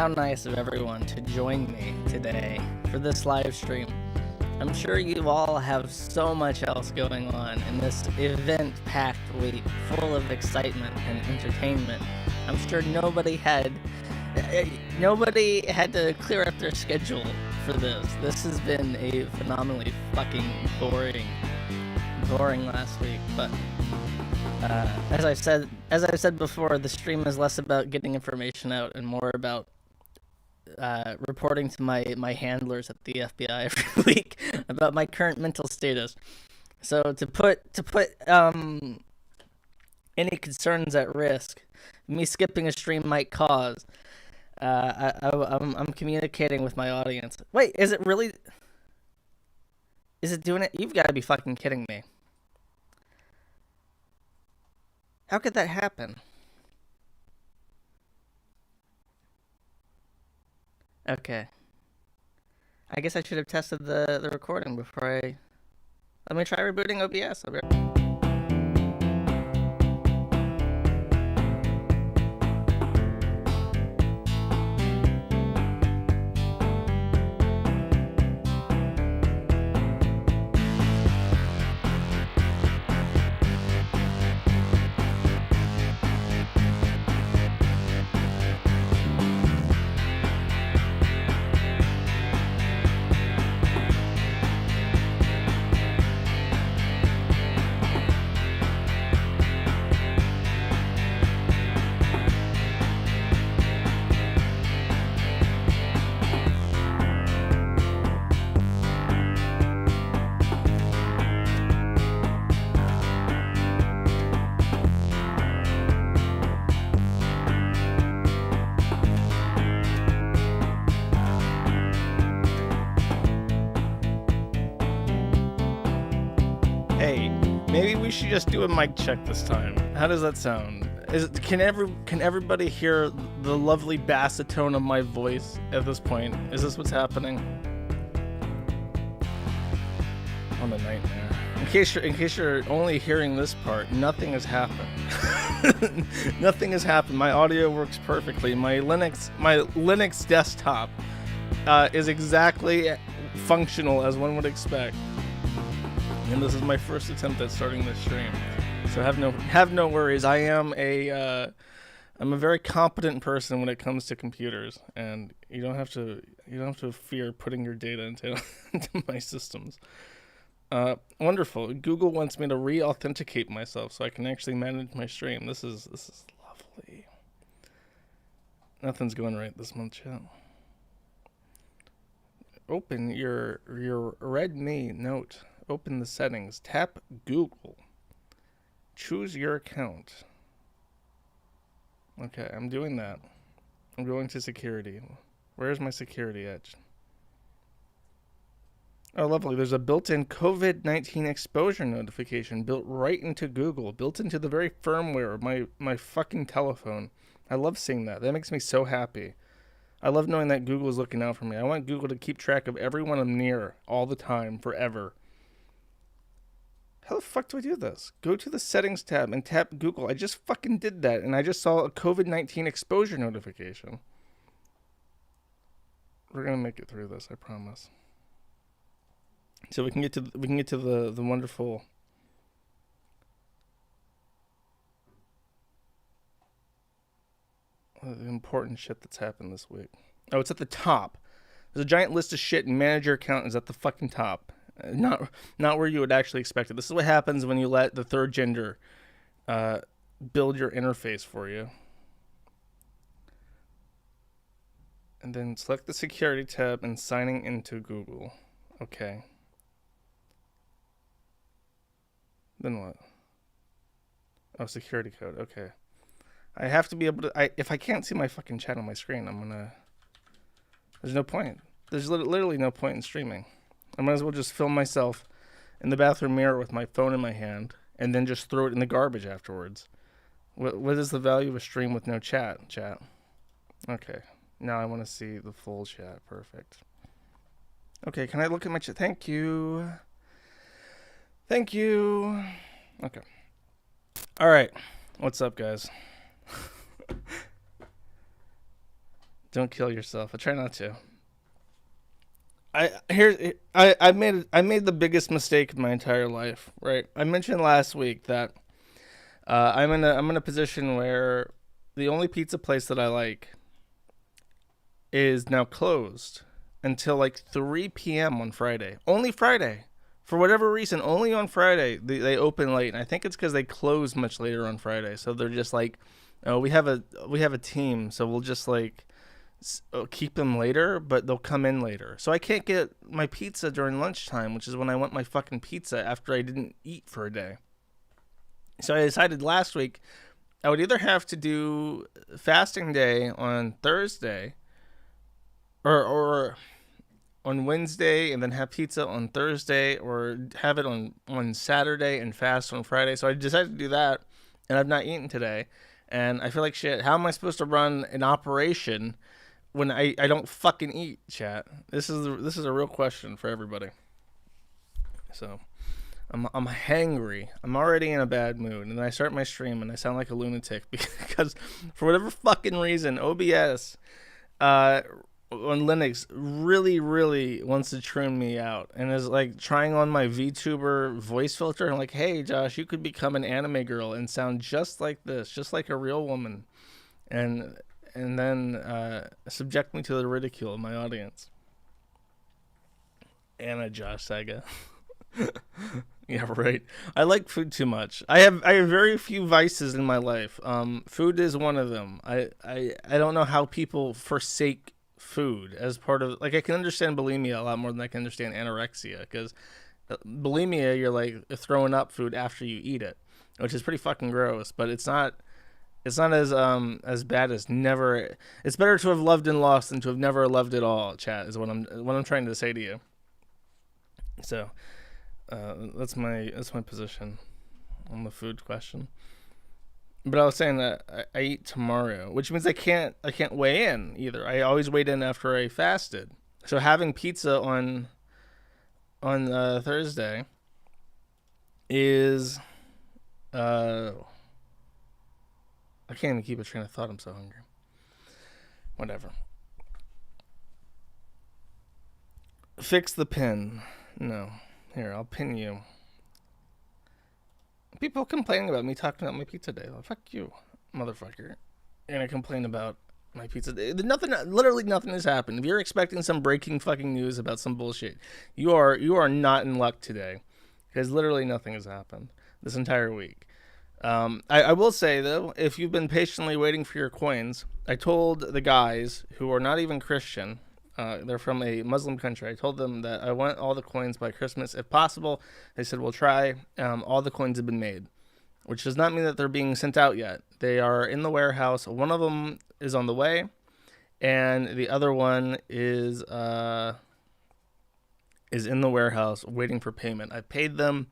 How nice of everyone to join me today for this live stream. I'm sure you all have so much else going on in this event-packed week, full of excitement and entertainment. I'm sure nobody had to clear up their schedule for this. This has been a phenomenally fucking boring last week, but as I've said before, the stream is less about getting information out and more about reporting to my handlers at the FBI every week about my current mental status. So to put any concerns at risk, me skipping a stream might cause. I'm communicating with my audience. Wait, is it really? Is it doing it? You've got to be fucking kidding me. How could that happen? Okay. I guess I should have tested the recording before I... Let me try rebooting OBS. Maybe we should just do a mic check this time. How does that sound? Can everybody hear the lovely bassitone of my voice at this point? Is this what's happening? I'm a nightmare. In case you're only hearing this part, nothing has happened. Nothing has happened. My audio works perfectly. My Linux desktop is exactly functional as one would expect. And this is my first attempt at starting this stream, so have no worries. I'm a very competent person when it comes to computers, and you don't have to fear putting your data into my systems. Wonderful. Google wants me to re-authenticate myself so I can actually manage my stream. This is lovely. Nothing's going right this month, chat. Open your Redmi Note. Open the settings, tap Google, choose your account. Okay, I'm doing that. I'm going to security. Where's my security edge? Oh, lovely. There's a built-in COVID-19 exposure notification built right into Google, built into the very firmware of my fucking telephone. I love seeing that. That makes me so happy. I love knowing that Google is looking out for me. I want Google to keep track of everyone I'm near all the time, forever. How the fuck do I do this? Go to the settings tab and tap Google. I just fucking did that, and I just saw a COVID-19 exposure notification. We're gonna make it through this, I promise. So we can get to the wonderful the important shit that's happened this week. Oh, it's at the top. There's a giant list of shit, and manage your account is at the fucking top. Not where you would actually expect it. This is what happens when you let the third gender build your interface for you. And then select the security tab and signing into Google. Okay. Then what? Oh, security code. Okay. I have to be able to... if I can't see my fucking chat on my screen, I'm gonna... There's no point. There's literally no point in streaming. I might as well just film myself in the bathroom mirror with my phone in my hand and then just throw it in the garbage afterwards. What is the value of a stream with no chat? Okay. Now I want to see the full chat. Perfect. Okay, can I look at my chat? Thank you. Okay. All right. What's up, guys? Don't kill yourself. I try not to. I made the biggest mistake of my entire life. Right. I mentioned last week that I'm in a position where the only pizza place that I like is now closed until like 3 p.m. on Friday. Only Friday. For whatever reason, only on Friday they open late, and I think it's because they close much later on Friday. So they're just like, oh, we have a team, so we'll just like keep them later, but they'll come in later. So I can't get my pizza during lunchtime, which is when I want my fucking pizza after I didn't eat for a day. So I decided last week I would either have to do fasting day on Thursday, or on Wednesday and then have pizza on Thursday, or have it on Saturday and fast on Friday. So I decided to do that, and I've not eaten today. And I feel like shit. How am I supposed to run an operation when I don't fucking eat, chat? This is a real question for everybody. So I'm hangry. I'm already in a bad mood, and then I start my stream and I sound like a lunatic because for whatever fucking reason, OBS on Linux really, really wants to trim me out, and is like trying on my VTuber voice filter. I'm like, hey Josh, you could become an anime girl and sound just like this, just like a real woman, and then subject me to the ridicule of my audience. Anna Josh Saga. Yeah, right. I like food too much. I have very few vices in my life. Food is one of them. I don't know how people forsake food as part of, like, I can understand bulimia a lot more than I can understand anorexia, because bulimia, you're like throwing up food after you eat it, which is pretty fucking gross, but it's not as bad as never. It's better to have loved and lost than to have never loved at all, chat, is what I'm trying to say to you. So that's my position on the food question. But I was saying that I eat tomorrow, which means I can't weigh in either. I always weighed in after I fasted. So having pizza on Thursday is I can't even keep a train of thought. I'm so hungry. Whatever. Fix the pin. No. Here, I'll pin you. People complaining about me talking about my pizza day. Well, fuck you, motherfucker. You're gonna complain about my pizza day. Literally nothing has happened. If you're expecting some breaking fucking news about some bullshit, you are not in luck today, because literally nothing has happened this entire week. I will say though, if you've been patiently waiting for your coins, I told the guys who are not even Christian, they're from a Muslim country, I told them that I want all the coins by Christmas if possible. They said, we'll try. All the coins have been made, which does not mean that they're being sent out yet. They are in the warehouse. One of them is on the way, and the other one is in the warehouse waiting for payment. I paid them.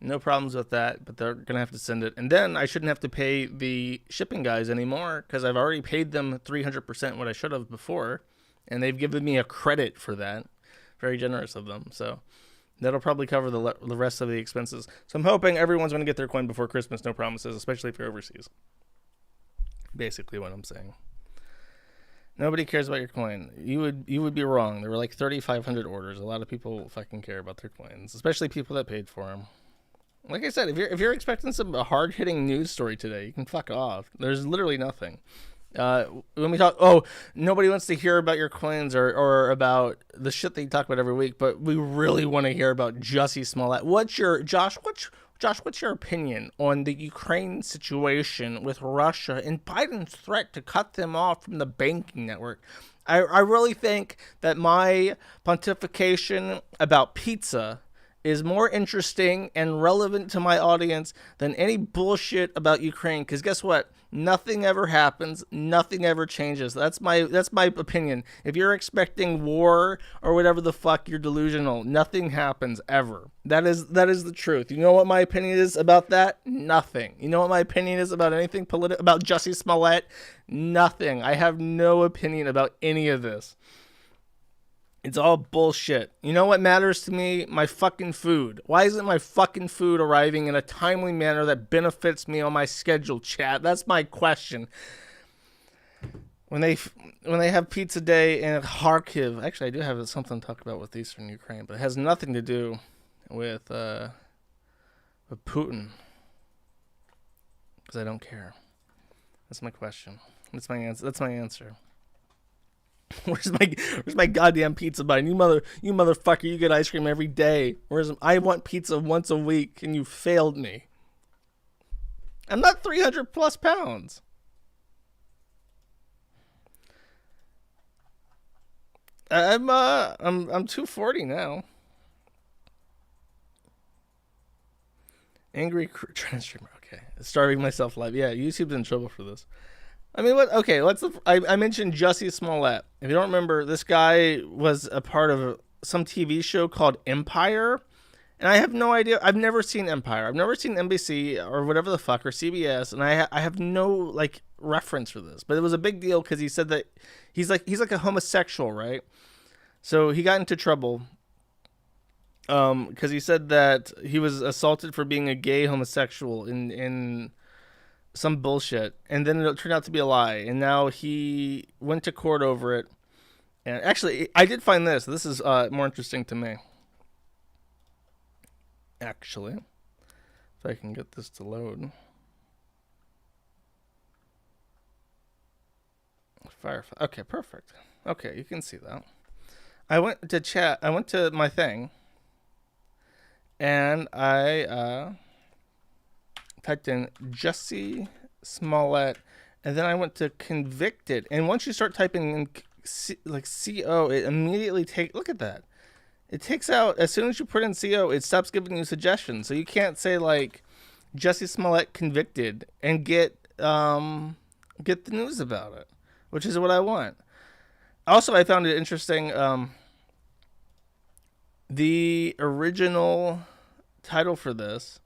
No problems with that, but they're going to have to send it. And then I shouldn't have to pay the shipping guys anymore, because I've already paid them 300% what I should have before. And they've given me a credit for that. Very generous of them. So that'll probably cover the rest of the expenses. So I'm hoping everyone's going to get their coin before Christmas. No promises, especially if you're overseas. Basically what I'm saying. Nobody cares about your coin. You would be wrong. There were like 3,500 orders. A lot of people fucking care about their coins, especially people that paid for them. Like I said, if you're expecting some hard-hitting news story today, you can fuck off. There's literally nothing. When we talk, nobody wants to hear about your coins or about the shit that you talk about every week, but we really want to hear about Jussie Smollett. What's your opinion on the Ukraine situation with Russia and Biden's threat to cut them off from the banking network? I really think that my pontification about pizza is more interesting and relevant to my audience than any bullshit about Ukraine. Because guess what? Nothing ever happens. Nothing ever changes. That's my opinion. If you're expecting war or whatever the fuck, you're delusional. Nothing happens ever. That is the truth. You know what my opinion is about that? Nothing. You know what my opinion is about anything about Jussie Smollett? Nothing. I have no opinion about any of this. It's all bullshit. You know what matters to me? My fucking food. Why isn't my fucking food arriving in a timely manner that benefits me on my schedule, chat? That's my question. when they have pizza day in Kharkiv. Actually, I do have something to talk about with Eastern Ukraine, but it has nothing to do with Putin, because I don't care. That's my question. That's my answer. Where's my goddamn pizza button? You motherfucker, you get ice cream every day. Whereas I want pizza once a week, and you failed me. I'm not 300 plus pounds. I'm 240 now. Angry trans streamer. Okay, starving myself live. Yeah, YouTube's in trouble for this. I mean, what? Okay, I mentioned Jussie Smollett. If you don't remember, this guy was a part of some TV show called Empire, and I have no idea. I've never seen Empire. I've never seen NBC or whatever the fuck, or CBS, and I have no like reference for this. But it was a big deal because he said that he's like a homosexual, right? So he got into trouble because he said that he was assaulted for being a gay homosexual in some bullshit, and then it turned out to be a lie, and now he went to court over it. And actually, I did find this. This is more interesting to me. Actually, if I can get this to load. Firefly. Okay, perfect. Okay, you can see that. I went to chat. I went to my thing, and I typed in Jussie Smollett, and then I went to convicted. And once you start typing in CO, it immediately look at that. It takes out, as soon as you put in CO, it stops giving you suggestions. So you can't say like Jussie Smollett convicted and get the news about it, which is what I want. Also, I found it interesting. The original title for this,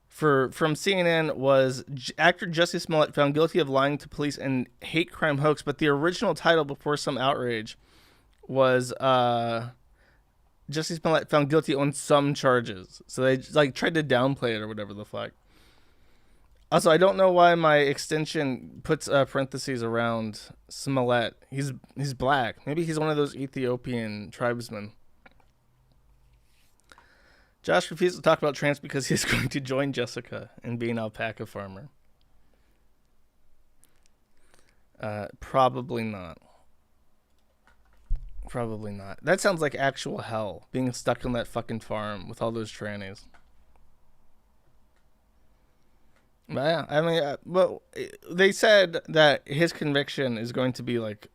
from CNN, was actor Jussie Smollett found guilty of lying to police and hate crime hoax. But the original title, before some outrage, was Jussie Smollett found guilty on some charges. So they like tried to downplay it or whatever the fuck. Also, I don't know why my extension puts parentheses around Smollett. He's black. Maybe he's one of those Ethiopian tribesmen. Josh refused to talk about trans because he's going to join Jessica in being an alpaca farmer. Probably not. Probably not. That sounds like actual hell, being stuck on that fucking farm with all those trannies. Yeah, I mean, well, they said that his conviction is going to be like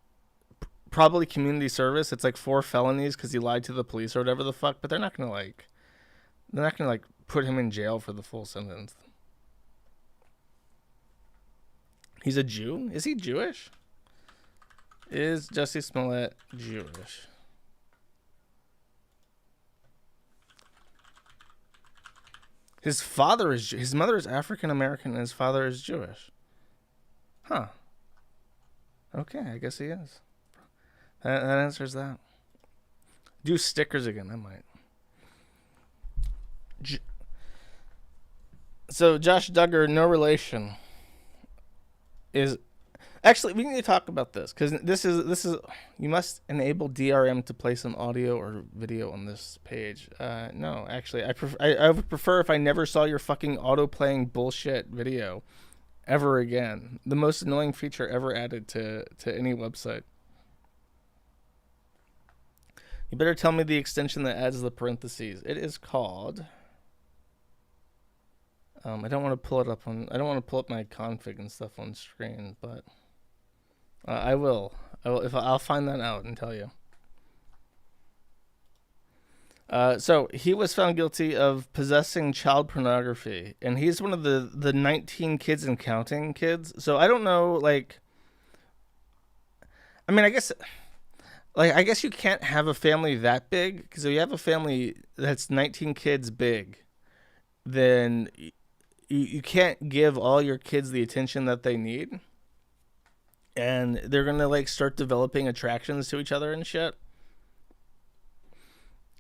probably community service. It's like 4 felonies because he lied to the police or whatever the fuck. But they're not gonna put him in jail for the full sentence. He's a Jew? Is he Jewish? Is Jussie Smollett Jewish? His mother is African American and his father is Jewish. Huh. Okay, I guess he is. That answers that. Do stickers again, I might. So Josh Duggar, no relation, is... Actually, we need to talk about this, because this is you must enable DRM to play some audio or video on this page. No, actually, I would prefer if I never saw your fucking auto-playing bullshit video ever again. The most annoying feature ever added to any website. You better tell me the extension that adds the parentheses. It is called... I don't want to pull it up on... I don't want to pull up my config and stuff on screen, but... I will. I'll find that out and tell you. So he was found guilty of possessing child pornography, and he's one of the 19 kids and counting kids. So I don't know, like, I mean, I guess you can't have a family that big, because if you have a family that's 19 kids big, then you can't give all your kids the attention that they need. And they're going to like start developing attractions to each other and shit.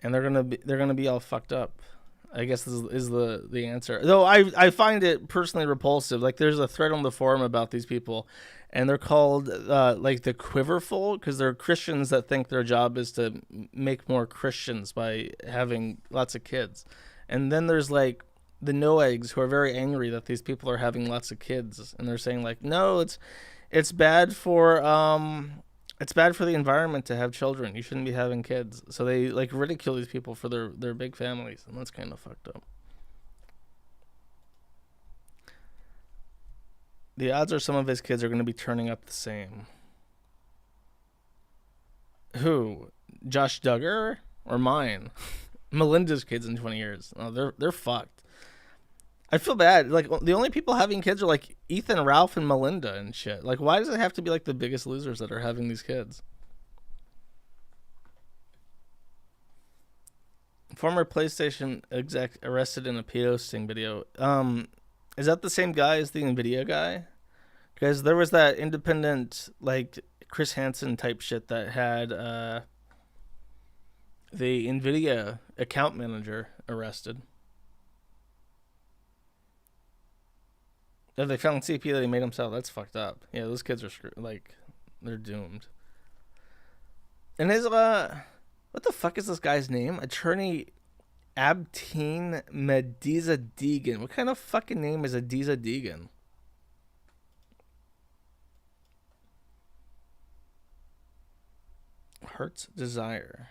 And they're going to be all fucked up. I guess this is the answer. Though I find it personally repulsive. Like, there's a thread on the forum about these people, and they're called like the Quiverful because they're Christians that think their job is to make more Christians by having lots of kids. And then there's like the Noegs who are very angry that these people are having lots of kids, and they're saying like, no, it's bad for the environment to have children. You shouldn't be having kids. So they like ridicule these people for their big families, and that's kind of fucked up. The odds are some of his kids are going to be turning up the same. Who? Josh Duggar or mine? Melinda's kids in 20 years. Oh, they're fucked. I feel bad. Like the only people having kids are like Ethan, Ralph, and Melinda and shit. Like, why does it have to be like the biggest losers that are having these kids? Former PlayStation exec arrested in a pedo sting video. Is that the same guy as the Nvidia guy? Because there was that independent like Chris Hansen type shit that had the Nvidia account manager arrested. If they found CPU that he made himself, that's fucked up. Yeah, those kids are like, they're doomed. And his what the fuck is this guy's name? Attorney Abtine Mediza Deegan. What kind of fucking name is Adiza Deegan? Heart's Desire.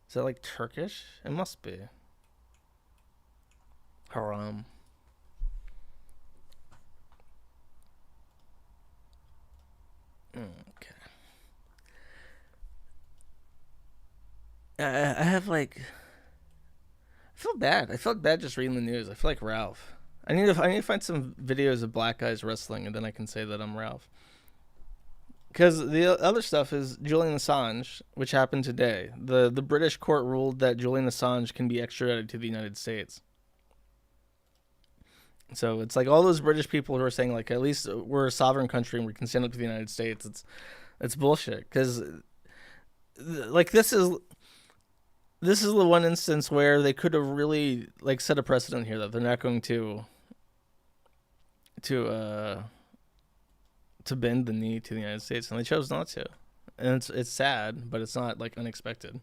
Is that like Turkish? It must be. Haram. Okay. I have like. I feel bad. I felt bad just reading the news. I feel like Ralph. I need to find some videos of black guys wrestling, and then I can say that I'm Ralph. Because the other stuff is Julian Assange, which happened today. The British court ruled that Julian Assange can be extradited to the United States. So it's like all those British people who are saying like, at least we're a sovereign country and we can stand up to the United States. It's bullshit. Because like this is the one instance where they could have really like set a precedent here that they're not going to bend the knee to the United States, and they chose not to. And it's sad, but it's not like unexpected.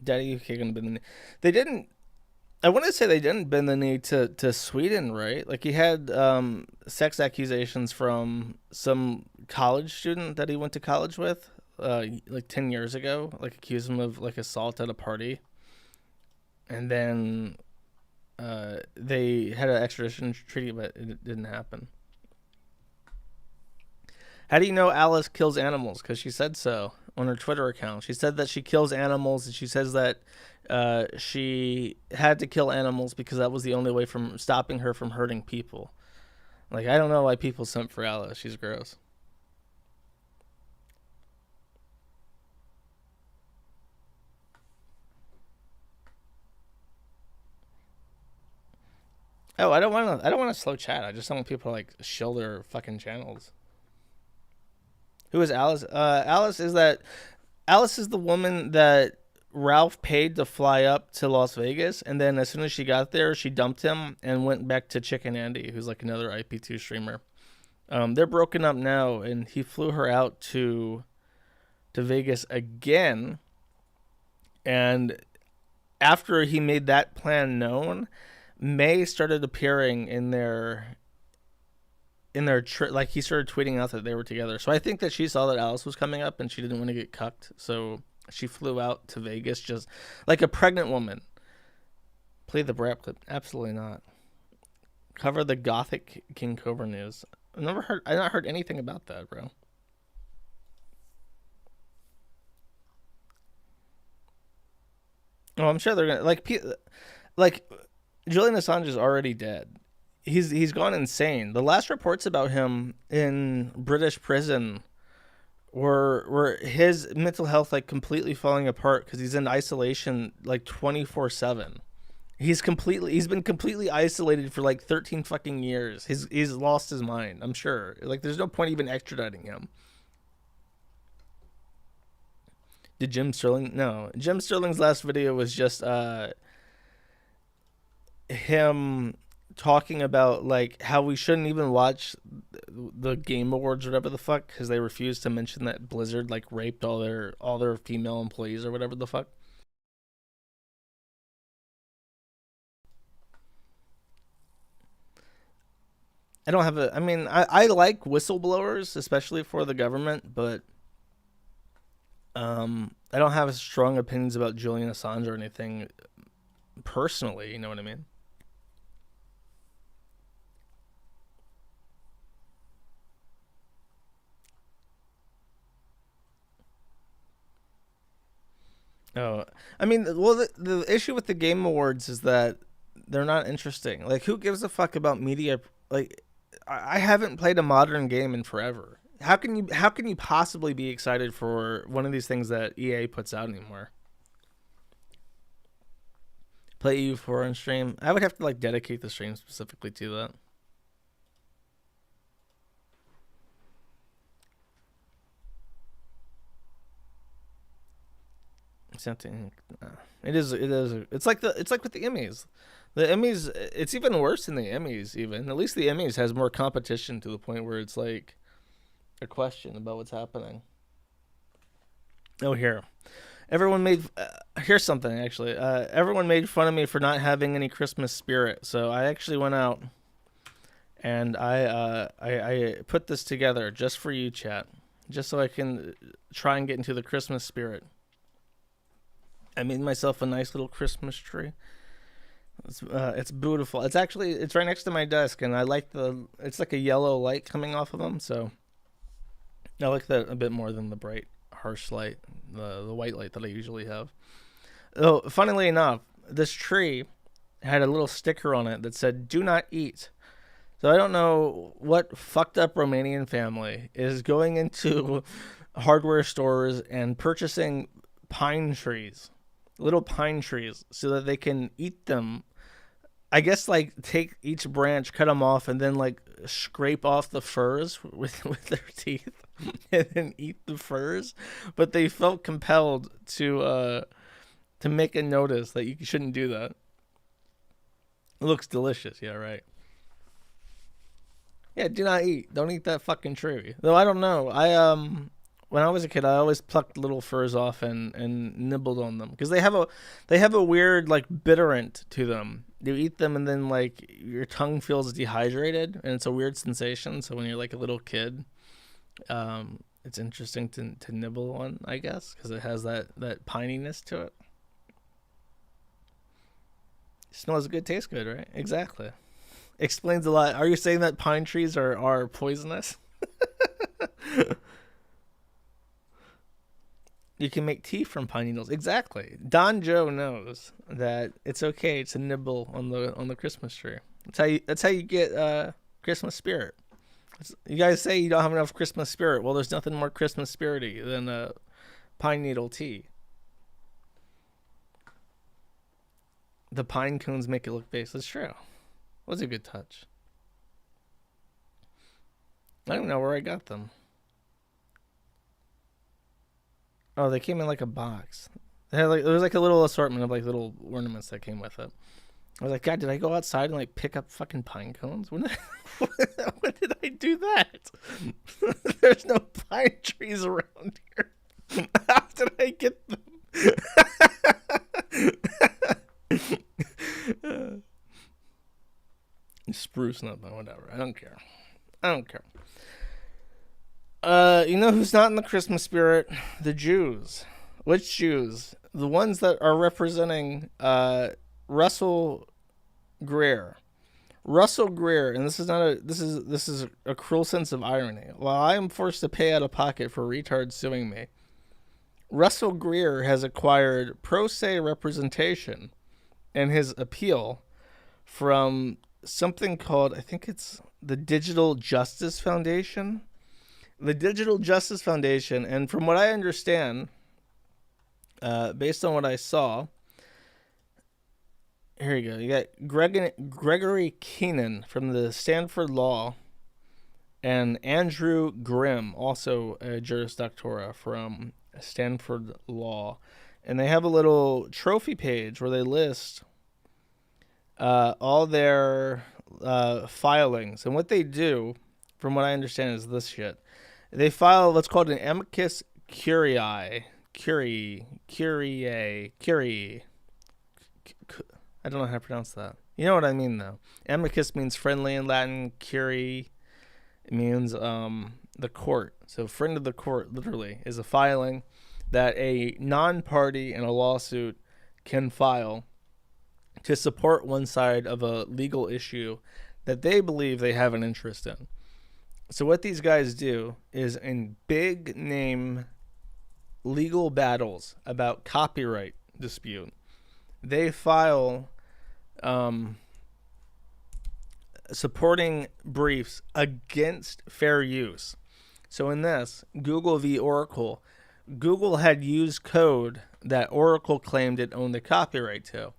Daddy UK gonna bend the knee. They didn't. I want to say they didn't bend the knee to Sweden, right? Like he had sex accusations from some college student that he went to college with, like 10 years ago. Like accused him of like assault at a party, and then they had an extradition treaty, but it didn't happen. How do you know Alice kills animals? Because she said so on her Twitter account. She said that she kills animals, and she says that she had to kill animals because that was the only way from stopping her from hurting people. Like, I don't know why people simp for Alice. She's gross. Oh, I don't want to slow chat. I just don't want people to like shill their fucking channels. Who is Alice? Alice is the woman that Ralph paid to fly up to Las Vegas, and then as soon as she got there, she dumped him and went back to Chicken Andy, who's like another IP2 streamer. They're broken up now, and he flew her out to Vegas again. And after he made that plan known, May started appearing in their like he started tweeting out that they were together. So I think that she saw that Alice was coming up and she didn't want to get cucked, so she flew out to Vegas just like a pregnant woman. Play the Brap clip. Absolutely not. Cover the Gothic King Cobra news. I've not heard anything about that, bro. Oh, I'm sure they're gonna like Julian Assange is already dead. He's gone insane. The last reports about him in British prison were his mental health like completely falling apart because he's in isolation like 24/7. He's been completely isolated for like 13 fucking years. He's lost his mind, I'm sure. Like there's no point even extraditing him. Did Jim Sterling? No. Jim Sterling's last video was just him talking about like how we shouldn't even watch the Game Awards or whatever the fuck because they refused to mention that Blizzard like raped all their female employees or whatever the fuck. I don't have a. I mean, I like whistleblowers, especially for the government, but I don't have strong opinions about Julian Assange or anything personally. You know what I mean? Oh, I mean, well, the issue with the Game Awards is that they're not interesting. Like, who gives a fuck about media? Like, I haven't played a modern game in forever. How can you possibly be excited for one of these things that EA puts out anymore? Play EU4 on stream. I would have to like dedicate the stream specifically to that. Something. It is. It is. It's like the. It's like with the Emmys. The Emmys. It's even worse than the Emmys. Even at least the Emmys has more competition to the point where it's like a question about what's happening. Oh, here. Everyone made. Here's something actually. Everyone made fun of me for not having any Christmas spirit. So I actually went out and I put this together just for you, chat, just so I can try and get into the Christmas spirit. I made myself a nice little Christmas tree. It's beautiful. It's right next to my desk, and I like the. It's like a yellow light coming off of them, so I like that a bit more than the bright, harsh light, the white light that I usually have. Oh, funnily enough, this tree had a little sticker on it that said "Do not eat." So I don't know what fucked up Romanian family is going into hardware stores and purchasing pine trees, little pine trees, so that they can eat them. I guess like take each branch, cut them off, and then like scrape off the furs with their teeth, and then eat the furs. But they felt compelled to make a notice that you shouldn't do that. It looks delicious, yeah, right. Yeah, do not eat. Don't eat that fucking tree. Though I don't know. When I was a kid, I always plucked little furs off and nibbled on them because they have a weird like bitterant to them. You eat them and then like your tongue feels dehydrated and it's a weird sensation. So when you're like a little kid, it's interesting to nibble on, I guess, because it has that pininess to it. Smells good, tastes good, right? Exactly. Explains a lot. Are you saying that pine trees are poisonous? You can make tea from pine needles. Exactly. Don Joe knows that it's okay to nibble on the Christmas tree. That's how you get Christmas spirit. You guys say you don't have enough Christmas spirit. Well, there's nothing more Christmas spirity than pine needle tea. The pine cones make it look base. That's true. Was a good touch. I don't know where I got them. Oh, they came in like a box. They had like there was like a little assortment of like little ornaments that came with it. I was like, God, did I go outside and like pick up fucking pine cones? When did, when did I do that? There's no pine trees around here. How did I get them? Spruce nut, but whatever. I don't care. I don't care. You know who's not in the Christmas spirit? The Jews. Which Jews? The ones that are representing Russell Greer. Russell Greer, and this is a cruel sense of irony. While I am forced to pay out of pocket for retards suing me, Russell Greer has acquired pro se representation in his appeal from something called, I think it's the Digital Justice Foundation. The Digital Justice Foundation, and from what I understand, based on what I saw, here you go. You got Gregory Keenan from the Stanford Law, and Andrew Grimm, also a Juris Doctora from Stanford Law, and they have a little trophy page where they list all their filings. And what they do, from what I understand, is this shit. They file what's called an amicus curiae. Curie. I don't know how to pronounce that. You know what I mean, though. Amicus means friendly in Latin. Curie means the court. So friend of the court, literally, is a filing that a non-party in a lawsuit can file to support one side of a legal issue that they believe they have an interest in. So what these guys do is, in big name legal battles about copyright dispute, they file supporting briefs against fair use. So in this, Google v. Oracle, Google had used code that Oracle claimed it owned the copyright to.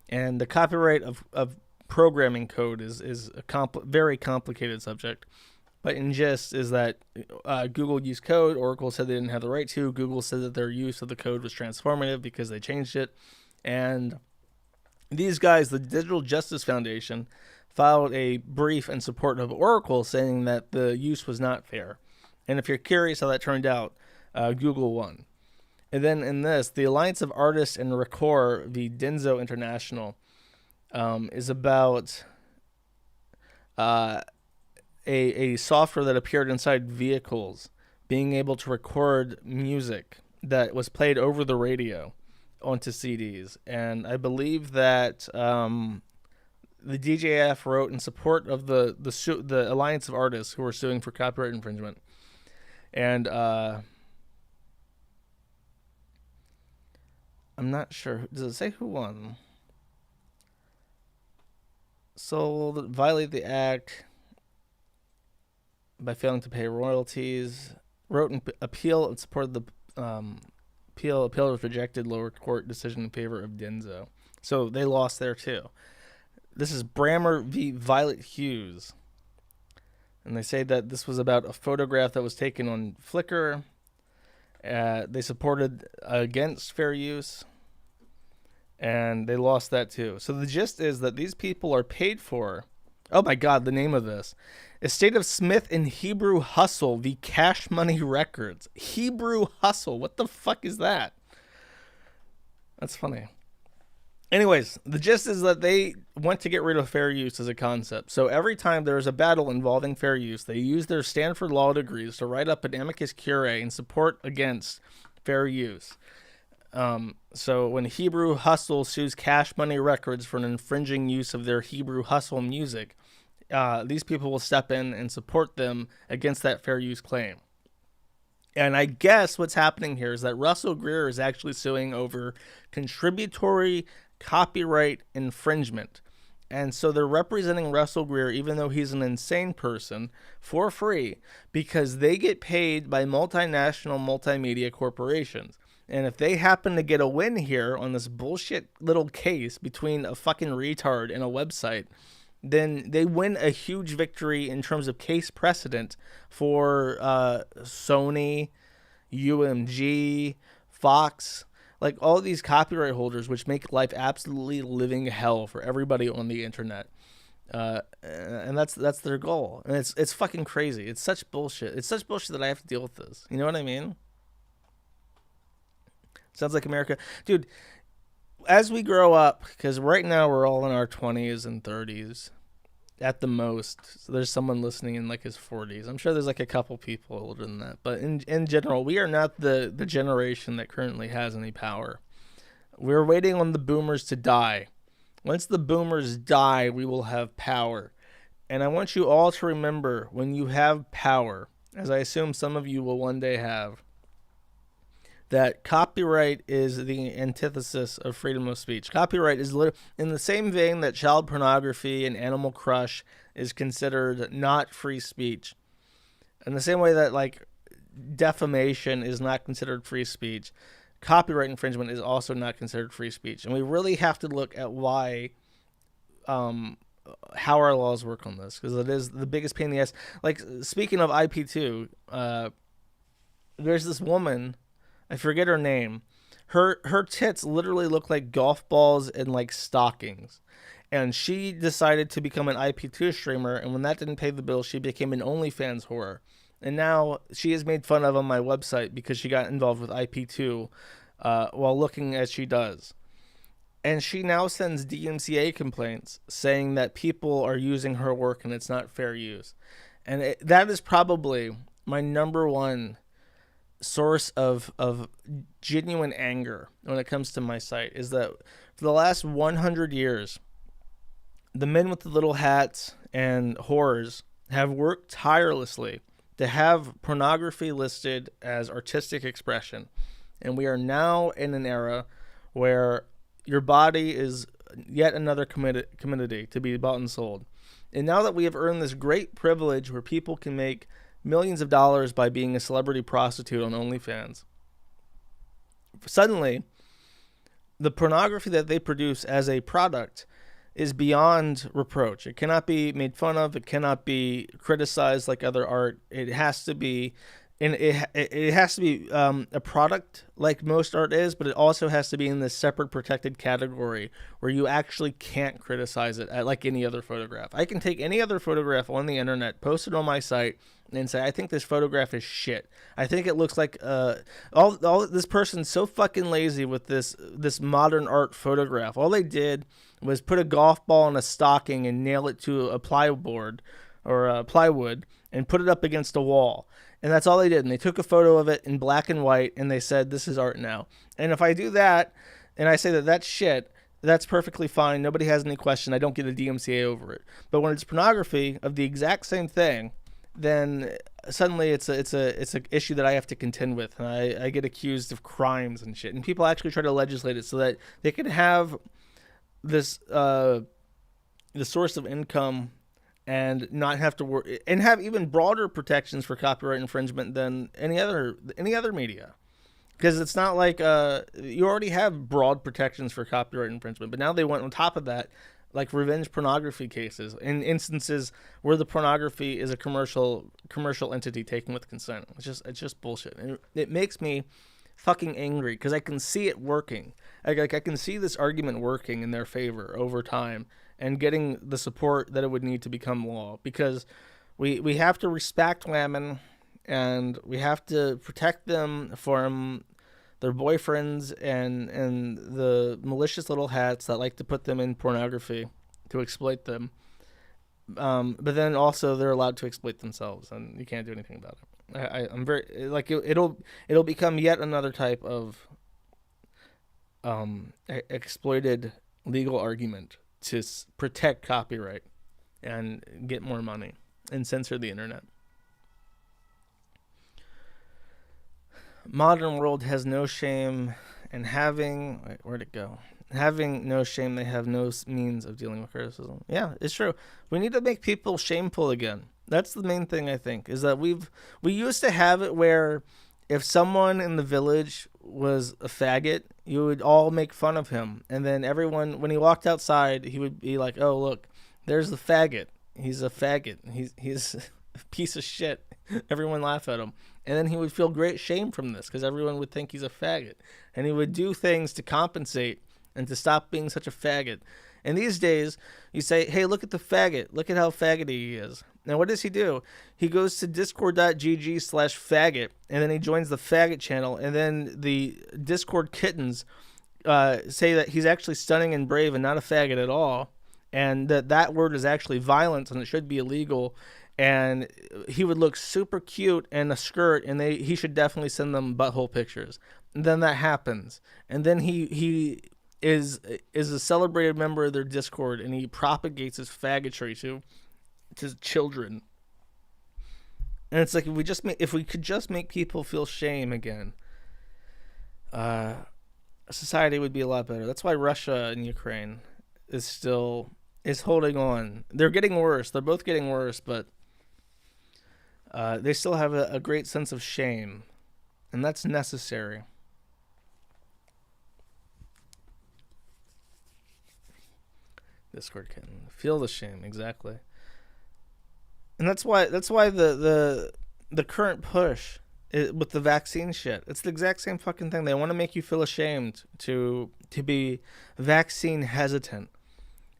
And the copyright of programming code is a very complicated subject. But in gist is that Google used code. Oracle said they didn't have the right to. Google said that their use of the code was transformative because they changed it. And these guys, the Digital Justice Foundation, filed a brief in support of Oracle saying that the use was not fair. And if you're curious how that turned out, Google won. And then in this, the Alliance of Artists and Record v. Denso International is about a software that appeared inside vehicles being able to record music that was played over the radio onto CDs. And I believe that the DJF wrote in support of the Alliance of Artists who were suing for copyright infringement. And I'm not sure. Does it say who won? Sold, violate the act by failing to pay royalties. Wrote an appeal in support of the appeal was rejected. Lower court decision in favor of Denso. So they lost there too. This is Brammer v. Violet Hughes. And they say that this was about a photograph that was taken on Flickr. They supported against fair use, and they lost that too. So the gist is that these people are paid for. Oh my God, the name of this. Estate of Smith and Hebrew Hustle v. Cash Money Records. Hebrew Hustle. What the fuck is that? That's funny. Anyways, the gist is that they want to get rid of fair use as a concept. So every time there's a battle involving fair use, they use their Stanford law degrees to write up an amicus curiae in support against fair use. So when Hebrew Hustle sues Cash Money Records for an infringing use of their Hebrew Hustle music, these people will step in and support them against that fair use claim. And I guess what's happening here is that Russell Greer is actually suing over contributory copyright infringement. And so they're representing Russell Greer, even though he's an insane person, for free because they get paid by multinational multimedia corporations. And if they happen to get a win here on this bullshit little case between a fucking retard and a website, then they win a huge victory in terms of case precedent for Sony, UMG, Fox, like all these copyright holders, which make life absolutely living hell for everybody on the internet. And that's their goal. And it's fucking crazy. It's such bullshit. It's such bullshit that I have to deal with this. You know what I mean? Sounds like America. Dude, as we grow up, because right now we're all in our 20s and 30s at the most. So there's someone listening in like his 40s. I'm sure there's like a couple people older than that. But in general, we are not the generation that currently has any power. We're waiting on the boomers to die. Once the boomers die, we will have power. And I want you all to remember, when you have power, as I assume some of you will one day have, that copyright is the antithesis of freedom of speech. Copyright is in the same vein that child pornography and Animal Crush is considered not free speech. In the same way that like defamation is not considered free speech, copyright infringement is also not considered free speech. And we really have to look at why, how our laws work on this, because it is the biggest pain in the ass. Like, speaking of IP2, there's this woman, I forget her name. Her tits literally look like golf balls and like stockings. And she decided to become an IP2 streamer, and when that didn't pay the bill, she became an OnlyFans whore. And now she is made fun of on my website because she got involved with IP2 while looking as she does. And she now sends DMCA complaints saying that people are using her work and it's not fair use. And that is probably my number one source of genuine anger when it comes to my site, is that for the last 100 years, the men with the little hats and whores have worked tirelessly to have pornography listed as artistic expression. And we are now in an era where your body is yet another commodity to be bought and sold. And now that we have earned this great privilege where people can make millions of dollars by being a celebrity prostitute on OnlyFans, suddenly the pornography that they produce as a product is beyond reproach. It cannot be made fun of. It cannot be criticized like other art. It has to be, and it has to be a product like most art is, but it also has to be in this separate protected category where you actually can't criticize it like any other photograph. I can take any other photograph on the internet, post it on my site, and say, I think this photograph is shit. I think it looks like all this person's so fucking lazy with this modern art photograph. All they did was put a golf ball in a stocking and nail it to a plywood and put it up against a wall. And that's all they did. And they took a photo of it in black and white and they said, this is art now. And if I do that and I say that that's shit, that's perfectly fine. Nobody has any question. I don't get a DMCA over it. But when it's pornography of the exact same thing, then suddenly it's a issue that I have to contend with. And I get accused of crimes and shit. And people actually try to legislate it so that they can have this the source of income and not have to work, and have even broader protections for copyright infringement than any other media, because it's not like you already have broad protections for copyright infringement, but now they went on top of that, like revenge pornography cases in instances where the pornography is a commercial entity taken with consent. It's just bullshit, and it makes me fucking angry because I can see it working. Like I can see this argument working in their favor over time and getting the support that it would need to become law, because we have to respect women and we have to protect them from their boyfriends and the malicious little hats that like to put them in pornography to exploit them. But then also they're allowed to exploit themselves, and you can't do anything about it. I'm very like it'll become yet another type of exploited legal argument to protect copyright and get more money and censor the internet. Modern world has no shame, and where'd it go? Having no shame, they have no means of dealing with criticism. Yeah, it's true. We need to make people shameful again. That's the main thing, I think, is that we used to have it where if someone in the village was a faggot, you would all make fun of him. And then everyone, when he walked outside, he would be like, oh, look, there's the faggot. He's a faggot. He's a piece of shit. Everyone laugh at him. And then he would feel great shame from this because everyone would think he's a faggot. And he would do things to compensate and to stop being such a faggot. And these days, you say, hey, look at the faggot. Look at how faggoty he is. Now, what does he do? He goes to discord.gg/faggot, and then he joins the faggot channel, and then the Discord kittens say that he's actually stunning and brave and not a faggot at all, and that word is actually violence and it should be illegal, and he would look super cute in a skirt, and he should definitely send them butthole pictures. And then that happens, and then he is a celebrated member of their Discord, and he propagates his faggotry to children. And it's like if we could just make people feel shame again, society would be a lot better. That's why Russia and Ukraine is holding on. They're getting worse. They're both getting worse, but they still have a great sense of shame, and that's necessary. Discord can feel the shame, exactly. And that's why the current push with the vaccine shit, it's the exact same fucking thing. They want to make you feel ashamed to be vaccine hesitant.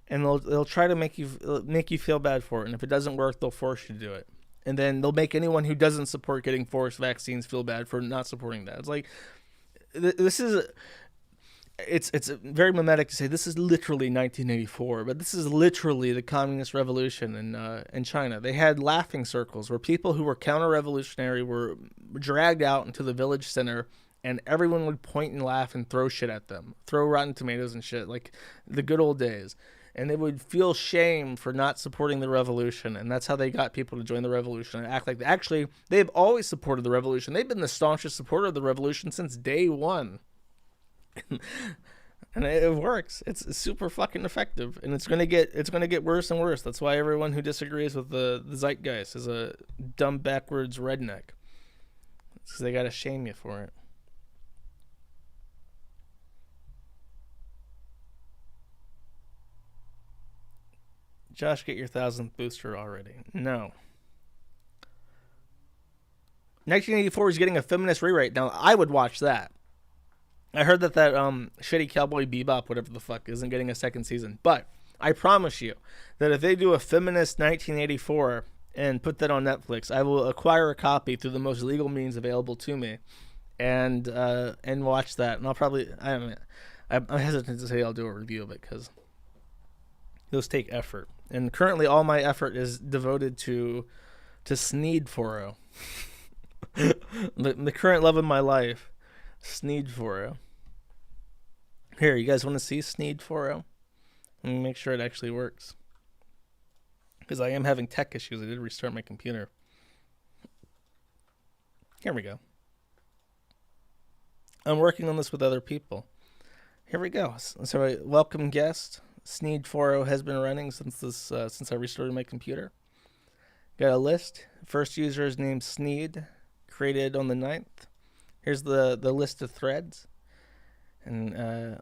and they'll try to make you feel bad for it. And if it doesn't work, they'll force you to do it. And then they'll make anyone who doesn't support getting forced vaccines feel bad for not supporting that. It's like this is. It's very mimetic to say this is literally 1984, but this is literally the communist revolution in China. They had laughing circles where people who were counter-revolutionary were dragged out into the village center, and everyone would point and laugh and throw shit at them, throw rotten tomatoes and shit, like the good old days. And they would feel shame for not supporting the revolution, and that's how they got people to join the revolution and act like actually they've always supported the revolution. They've been the staunchest supporter of the revolution since day one. And it works. It's super fucking effective, and it's gonna get worse and worse. That's why everyone who disagrees with the zeitgeist is a dumb backwards redneck. It's because they gotta shame you for it. Josh, get your 1,000th booster already. No. 1984 is getting a feminist rewrite. Now I would watch that. I heard that shitty Cowboy Bebop, whatever the fuck, isn't getting a second season. But I promise you that if they do a feminist 1984 and put that on Netflix, I will acquire a copy through the most legal means available to me, and watch that. And I'll probably I'm hesitant to say I'll do a review of it because those take effort. And currently, all my effort is devoted to Sneed 4.0. the current love of my life, Sneed 4.0. Here, you guys want to see Sneed 4.0? Let me make sure it actually works. Because I am having tech issues. I did restart my computer. Here we go. I'm working on this with other people. Here we go. So, welcome guest. Sneed 4.0 has been running since I restarted my computer. Got a list. First user is named Sneed, created on the 9th. Here's the list of threads. And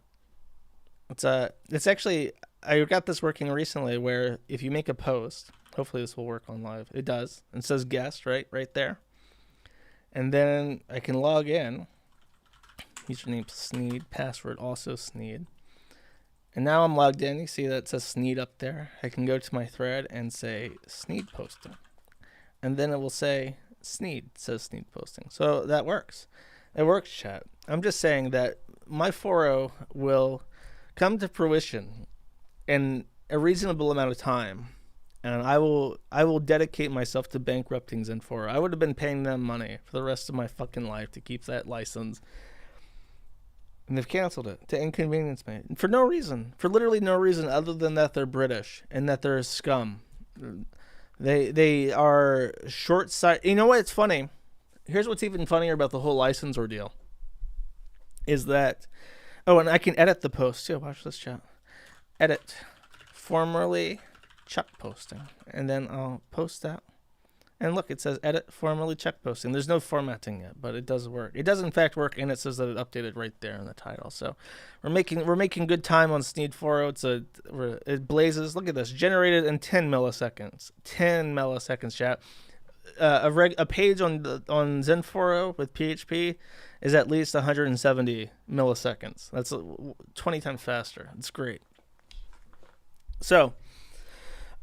it's actually, I got this working recently where if you make a post, hopefully this will work on live. It does. It says guest right there. And then I can log in. Username Sneed, password also Sneed. And now I'm logged in. You see that it says Sneed up there. I can go to my thread and say Sneed posting. And then it will say Sneed, says Sneed posting. So that works. It works, chat. I'm just saying that my 4.0 will come to fruition in a reasonable amount of time. And I will dedicate myself to bankrupting Zen 4.0. I would have been paying them money for the rest of my fucking life to keep that license. And they've canceled it to inconvenience me. For no reason. For literally no reason other than that they're British and that they're scum. They are short-sighted. You know what? It's funny. Here's what's even funnier about the whole license ordeal. Is that... Oh, and I can edit the post too. Watch this, chat. Edit. Formerly Chuck posting. And then I'll post that. And look, it says edit formerly Chuck posting. There's no formatting yet, but it does work. It does in fact work, and it says that it updated right there in the title. So we're making good time on Sneed 4.0. It blazes. Look at this. Generated in 10 milliseconds. 10 milliseconds, chat. A page on Zen 4.0 with PHP is at least 170 milliseconds. That's 20 times faster. It's great. So,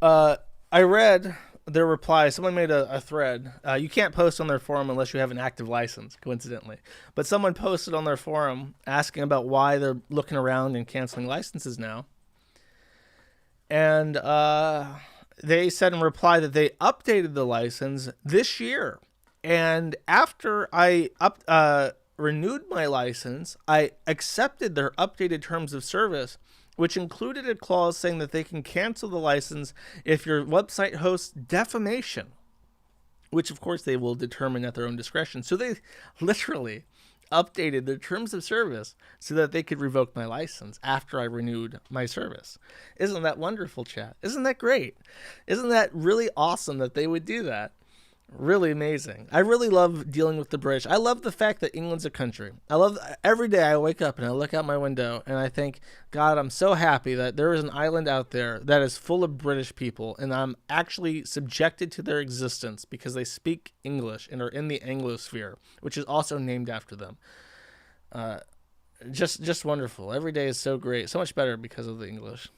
I read their reply. Someone made a thread. You can't post on their forum unless you have an active license, coincidentally. But someone posted on their forum asking about why they're looking around and canceling licenses now. And they said in reply that they updated the license this year. And after I renewed my license, I accepted their updated terms of service, which included a clause saying that they can cancel the license if your website hosts defamation, which of course they will determine at their own discretion. So they literally updated their terms of service so that they could revoke my license after I renewed my service. Isn't that wonderful, chat? Isn't that great? Isn't that really awesome that they would do that? Really amazing. I really love dealing with the British. I love the fact that England's a country. I love every day I wake up and I look out my window and I think, God, I'm so happy that there is an island out there that is full of British people and I'm actually subjected to their existence because they speak English and are in the Anglosphere, which is also named after them. Just wonderful. Every day is so great. So much better because of the English.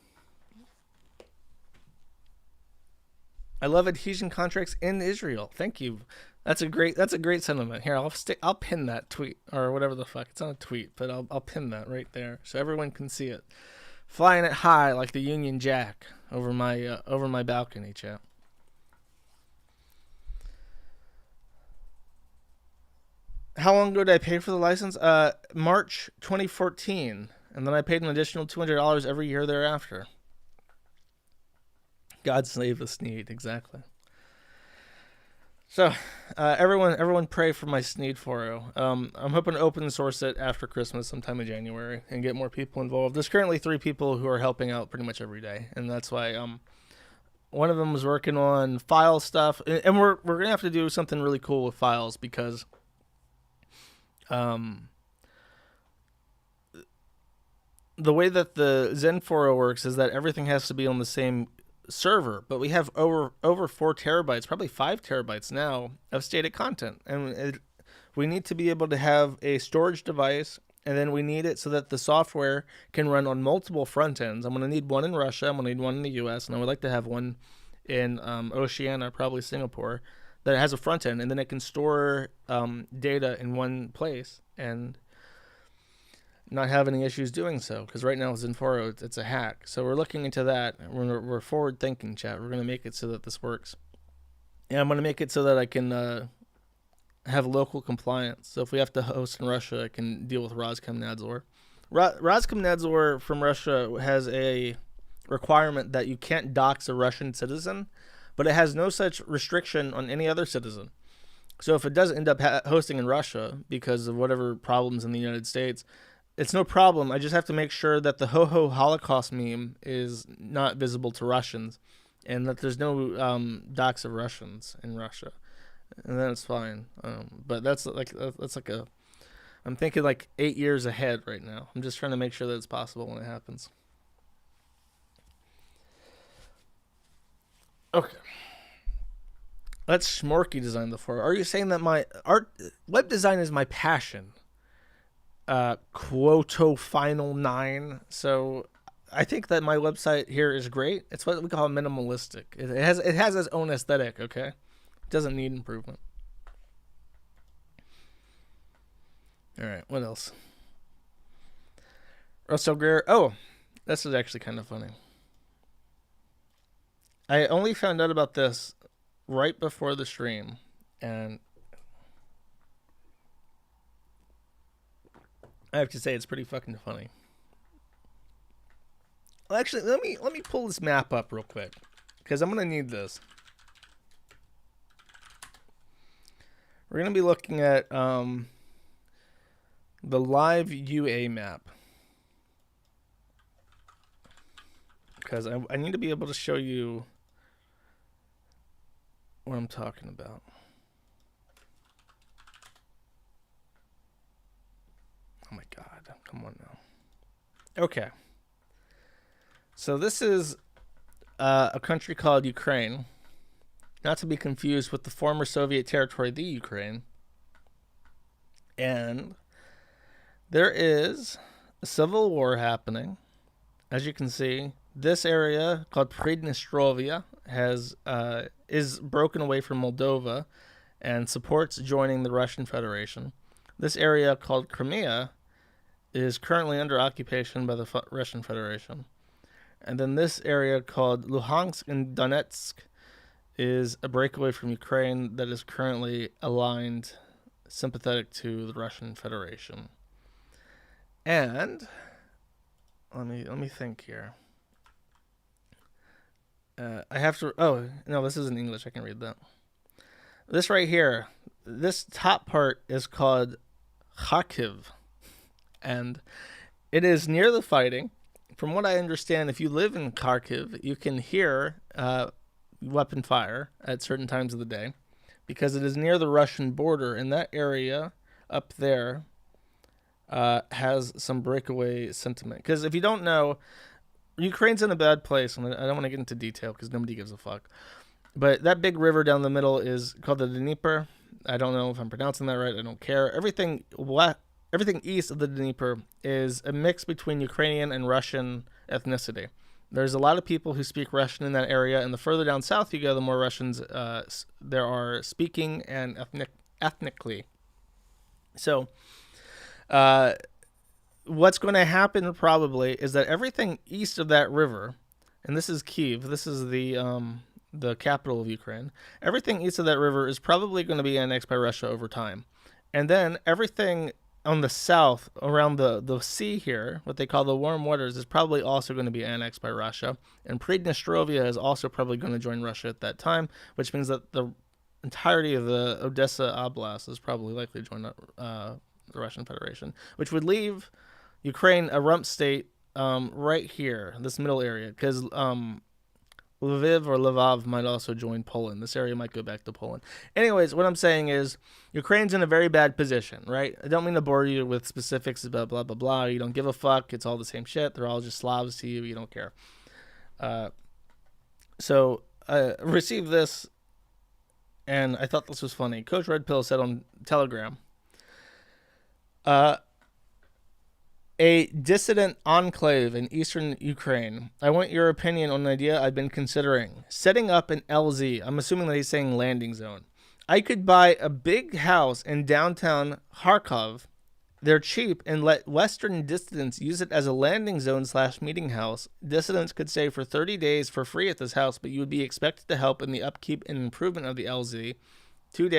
I love adhesion contracts in Israel. Thank you. That's a great sentiment. Here, I'll pin that tweet or whatever the fuck. It's not a tweet, but I'll pin that right there so everyone can see it. Flying it high like the Union Jack over my balcony, chat. How long ago did I pay for the license? March 2014, and then I paid an additional $200 every year thereafter. God save the Sneed, exactly. So, everyone pray for my Sneed 4.0. I'm hoping to open source it after Christmas, sometime in January, and get more people involved. There's currently 3 people who are helping out pretty much every day, and that's why one of them was working on file stuff, and we're gonna have to do something really cool with files because the way that the Zen 4.0 works is that everything has to be on the same server, but we have over 4 terabytes, probably 5 terabytes now of static content, and we need to be able to have a storage device, and then we need it so that the software can run on multiple front ends. I'm going to need one in Russia, I'm going to need one in the US, and I would like to have one in Oceania, probably Singapore, that has a front end, and then it can store data in one place and not have any issues doing so, because right now Zen 4.0 it's a hack. So we're looking into that. We're forward thinking, chat. We're going to make it so that this works. And I'm going to make it so that I can have local compliance. So if we have to host in Russia, I can deal with Roskomnadzor. Roskomnadzor from Russia has a requirement that you can't dox a Russian citizen, but it has no such restriction on any other citizen. So if it does end up hosting in Russia because of whatever problems in the United States, it's no problem. I just have to make sure that the Ho-Ho Holocaust meme is not visible to Russians and that there's no docs of Russians in Russia. And then it's fine. But that's like I'm thinking like 8 years ahead right now. I'm just trying to make sure that it's possible when it happens. Okay. Let's Schmorky design the 4. Are you saying that my web design is my passion? Quoto Final 9. So I think that my website here is great. It's what we call minimalistic. It has its own aesthetic, okay? It doesn't need improvement. Alright, what else? Russell Greer. Oh, this is actually kind of funny. I only found out about this right before the stream, and I have to say it's pretty fucking funny. Well, actually, let me pull this map up real quick, because I'm gonna need this. We're gonna be looking at the live UA map, because I need to be able to show you what I'm talking about. Oh my god, come on now. Okay. So this is a country called Ukraine, not to be confused with the former Soviet territory, the Ukraine. And there is a civil war happening. As you can see, this area called Pridnestrovia is broken away from Moldova and supports joining the Russian Federation. This area called Crimea is currently under occupation by the Russian Federation. And then this area called Luhansk and Donetsk is a breakaway from Ukraine that is currently aligned, sympathetic to the Russian Federation. And let me think here. I have to. Oh no, this is in English. I can read that. This right here, this top part is called Kharkiv, and it is near the fighting. From what I understand, if you live in Kharkiv, you can hear weapon fire at certain times of the day, because it is near the Russian border, and that area up there has some breakaway sentiment. Because if you don't know, Ukraine's in a bad place, and I don't want to get into detail because nobody gives a fuck. But that big river down the middle is called the Dnieper. I don't know if I'm pronouncing that right. I don't care. Everything east of the Dnieper is a mix between Ukrainian and Russian ethnicity. There's a lot of people who speak Russian in that area, and the further down south you go, the more Russians there are speaking and ethnically. So what's going to happen probably is that everything east of that river, and this is Kyiv, this is the capital of Ukraine, everything east of that river is probably going to be annexed by Russia over time. And then everything on the south around the sea here, what they call the warm waters, is probably also going to be annexed by Russia. And Pridnestrovia is also probably going to join Russia at that time, which means that the entirety of the Odessa Oblast is probably likely to join the Russian Federation, which would leave Ukraine a rump state right here, this middle area, because Lviv or Lvov might also join Poland. This area might go back to Poland. Anyways, what I'm saying is Ukraine's in a very bad position, right? I don't mean to bore you with specifics about blah, blah, blah. You don't give a fuck. It's all the same shit. They're all just Slavs to you. You don't care. So I received this, and I thought this was funny. Coach Red Pill said on Telegram, a dissident enclave in eastern Ukraine. I want your opinion on an idea I've been considering. Setting up an LZ. I'm assuming that he's saying landing zone. I could buy a big house in downtown Kharkov. They're cheap, and let Western dissidents use it as a landing zone / meeting house. Dissidents could stay for 30 days for free at this house, but you would be expected to help in the upkeep and improvement of the LZ 2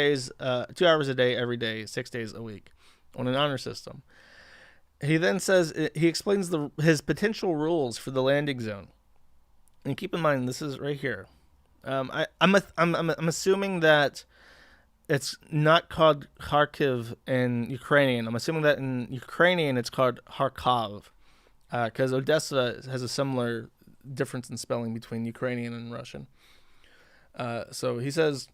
hours a day, every day, 6 days a week on an honor system. He then says, he explains his potential rules for the landing zone. And keep in mind, this is right here. I'm assuming that it's not called Kharkiv in Ukrainian. I'm assuming that in Ukrainian it's called Kharkov, because Odessa has a similar difference in spelling between Ukrainian and Russian. So he says,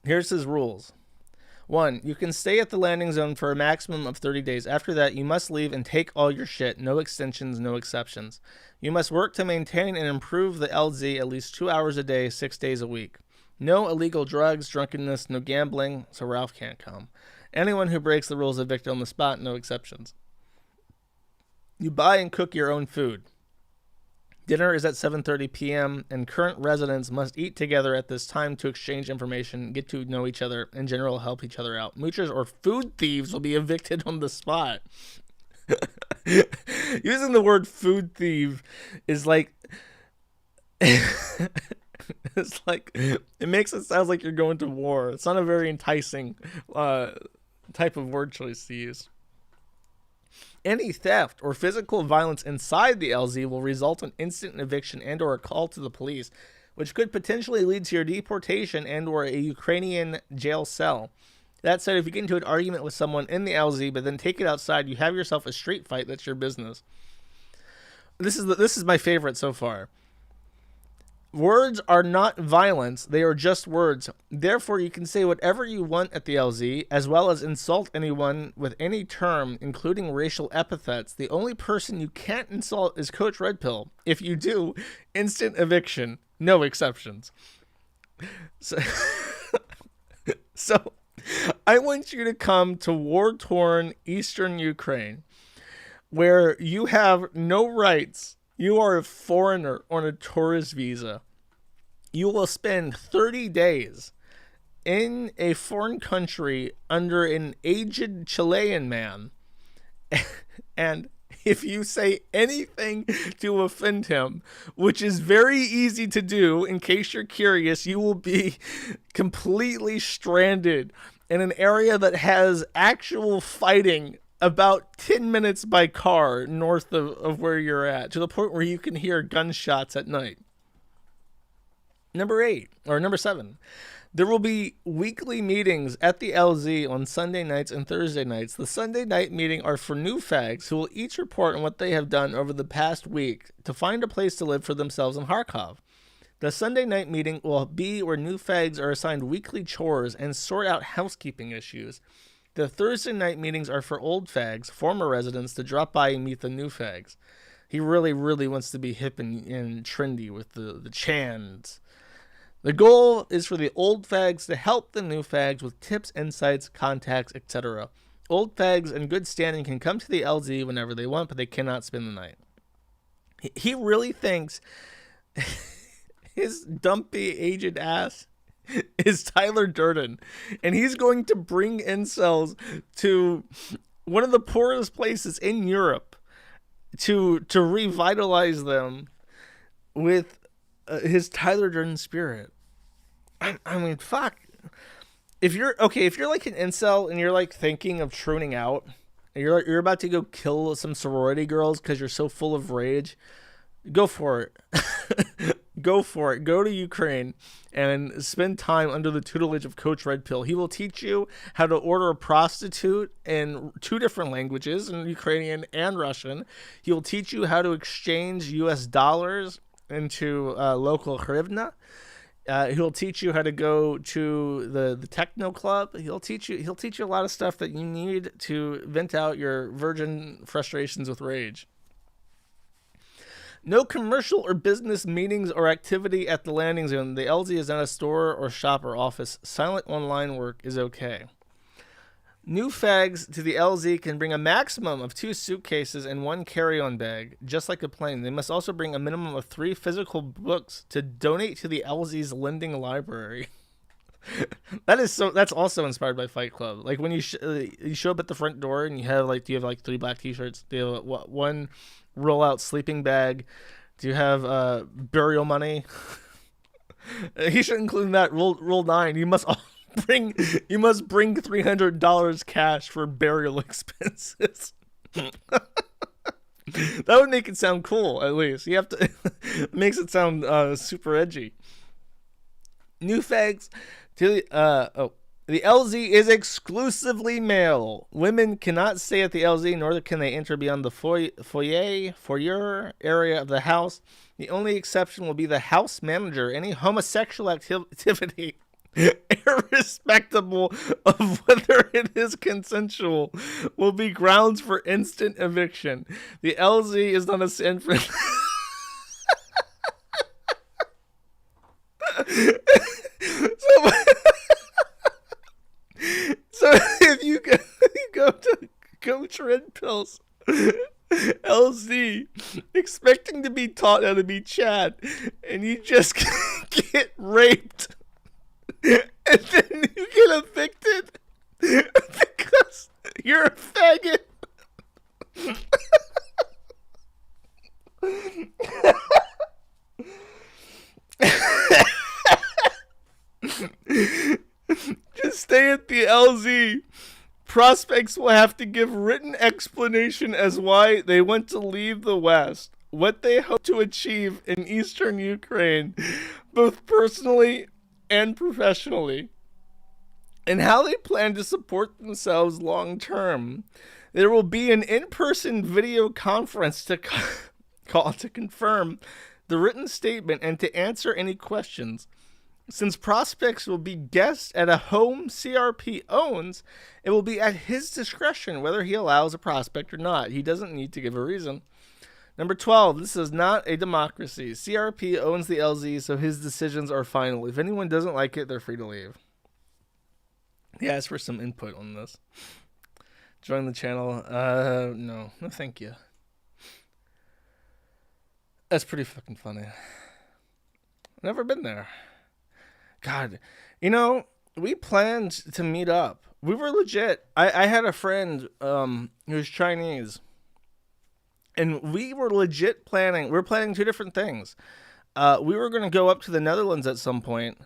here's his rules. 1. You can stay at the landing zone for a maximum of 30 days. After that, you must leave and take all your shit. No extensions, no exceptions. You must work to maintain and improve the LZ at least 2 hours a day, 6 days a week. No illegal drugs, drunkenness, no gambling, so Ralph can't come. Anyone who breaks the rules is evicted on the spot, no exceptions. You buy and cook your own food. Dinner is at 7:30 p.m., and current residents must eat together at this time to exchange information, get to know each other, in general help each other out. Moochers or food thieves will be evicted on the spot. Using the word food thief is like... it's like... It makes it sound like you're going to war. It's not a very enticing type of word choice to use. Any theft or physical violence inside the LZ will result in instant eviction and or a call to the police, which could potentially lead to your deportation and or a Ukrainian jail cell. That said, if you get into an argument with someone in the LZ but then take it outside, you have yourself a street fight. That's your business. This is my favorite so far. Words are not violence, they are just words. Therefore, you can say whatever you want at the LZ, as well as insult anyone with any term, including racial epithets. The only person you can't insult is Coach Red Pill. If you do, instant eviction. No exceptions. So I want you to come to war-torn eastern Ukraine, where you have no rights. You are a foreigner on a tourist visa. You will spend 30 days in a foreign country under an aged Chilean man. And if you say anything to offend him, which is very easy to do, in case you're curious, you will be completely stranded in an area that has actual fighting about 10 minutes by car north of where you're at, to the point where you can hear gunshots at night. Number 7. There will be weekly meetings at the LZ on Sunday nights and Thursday nights. The Sunday night meeting are for new fags who will each report on what they have done over the past week to find a place to live for themselves in Kharkov. The Sunday night meeting will be where new fags are assigned weekly chores and sort out housekeeping issues. The Thursday night meetings are for old fags, former residents, to drop by and meet the new fags. He really, really wants to be hip and trendy with the chants. The goal is for the old fags to help the new fags with tips, insights, contacts, etc. Old fags in good standing can come to the LZ whenever they want, but they cannot spend the night. He really thinks his dumpy aged ass is Tyler Durden, and he's going to bring incels to one of the poorest places in Europe to revitalize them with his Tyler Durden spirit. I mean, fuck. If you're like an incel and you're like thinking of pruning out, and you're about to go kill some sorority girls because you're so full of rage, go for it. Go for it. Go to Ukraine and spend time under the tutelage of Coach Red Pill. He will teach you how to order a prostitute in 2 different languages, in Ukrainian and Russian. He will teach you how to exchange US dollars into local hryvnia. He'll teach you how to go to the techno club. He'll teach you a lot of stuff that you need to vent out your virgin frustrations with rage. No commercial or business meetings or activity at the landing zone. The LZ is not a store or shop or office. Silent online work is okay. New fags to the LZ can bring a maximum of 2 suitcases and 1 carry-on bag, just like a plane. They must also bring a minimum of 3 physical books to donate to the LZ's lending library. That's also inspired by Fight Club. Like when you show up at the front door and you have 3 black t-shirts? Do you have 1 roll-out sleeping bag? Do you have burial money? He should include that. Rule 9. You must bring $300 cash for burial expenses. That would make it sound cool. At least you have to. Makes it sound super edgy. New fags to the LZ is exclusively male. Women cannot stay at the LZ, nor can they enter beyond the foyer area of the house. The only exception will be the house manager. Any homosexual activity, irrespective of whether it is consensual, will be grounds for instant eviction. The LZ is not a San Francisco. So if you go to Coach Red Pill's LZ expecting to be taught how to be Chad, and you just get raped, and then you get evicted because you're a faggot. Just stay at the LZ. Prospects will have to give written explanation as why they want to leave the West, what they hope to achieve in eastern Ukraine, both personally and professionally, and how they plan to support themselves long term. There will be an in-person video conference to call to confirm the written statement and to answer any questions. Since prospects will be guests at a home CRP owns, it will be at his discretion whether he allows a prospect or not. He doesn't need to give a reason. Number 12, this is not a democracy. CRP owns the LZ, so his decisions are final. If anyone doesn't like it, they're free to leave. He asked for some input on this. Join the channel. No, thank you. That's pretty fucking funny. Never been there. God, we planned to meet up. We were legit. I had a friend who was Chinese, and we were legit planning. We were planning 2 different things. We were going to go up to the Netherlands at some point,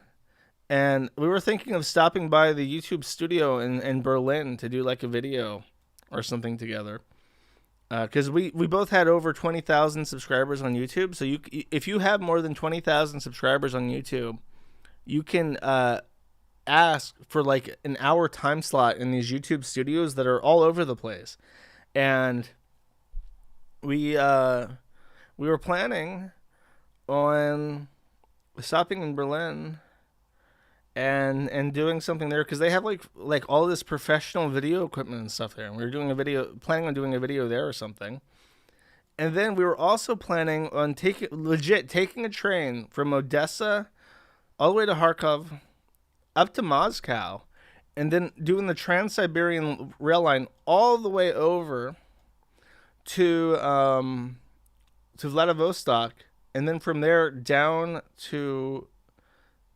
and we were thinking of stopping by the YouTube studio in Berlin to do like a video or something together. Because we both had over 20,000 subscribers on YouTube. So if you have more than 20,000 subscribers on YouTube, you can ask for like an hour time slot in these YouTube studios that are all over the place. And we were planning on stopping in Berlin and doing something there, because they have like all this professional video equipment and stuff there. And we were planning on doing a video there or something. And then we were also planning on taking a train from Odessa all the way to Kharkov, up to Moscow, and then doing the Trans-Siberian rail line all the way over to Vladivostok, and then from there down to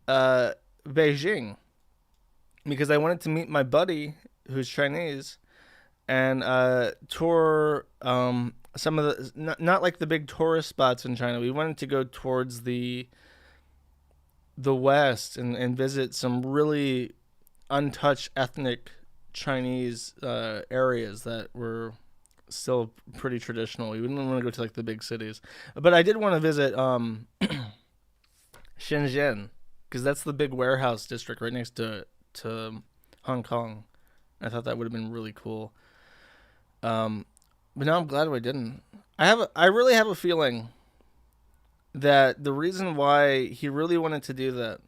Beijing, because I wanted to meet my buddy who's Chinese and tour some of the not like the big tourist spots in China. We wanted to go towards the west and visit some really untouched ethnic Chinese areas that were still pretty traditional. We wouldn't want to go to like the big cities, but I did want to visit Shenzhen, because that's the big warehouse district right next to Hong Kong. I thought that would have been really cool. But now I'm glad we didn't. I really have a feeling that the reason why he really wanted to do that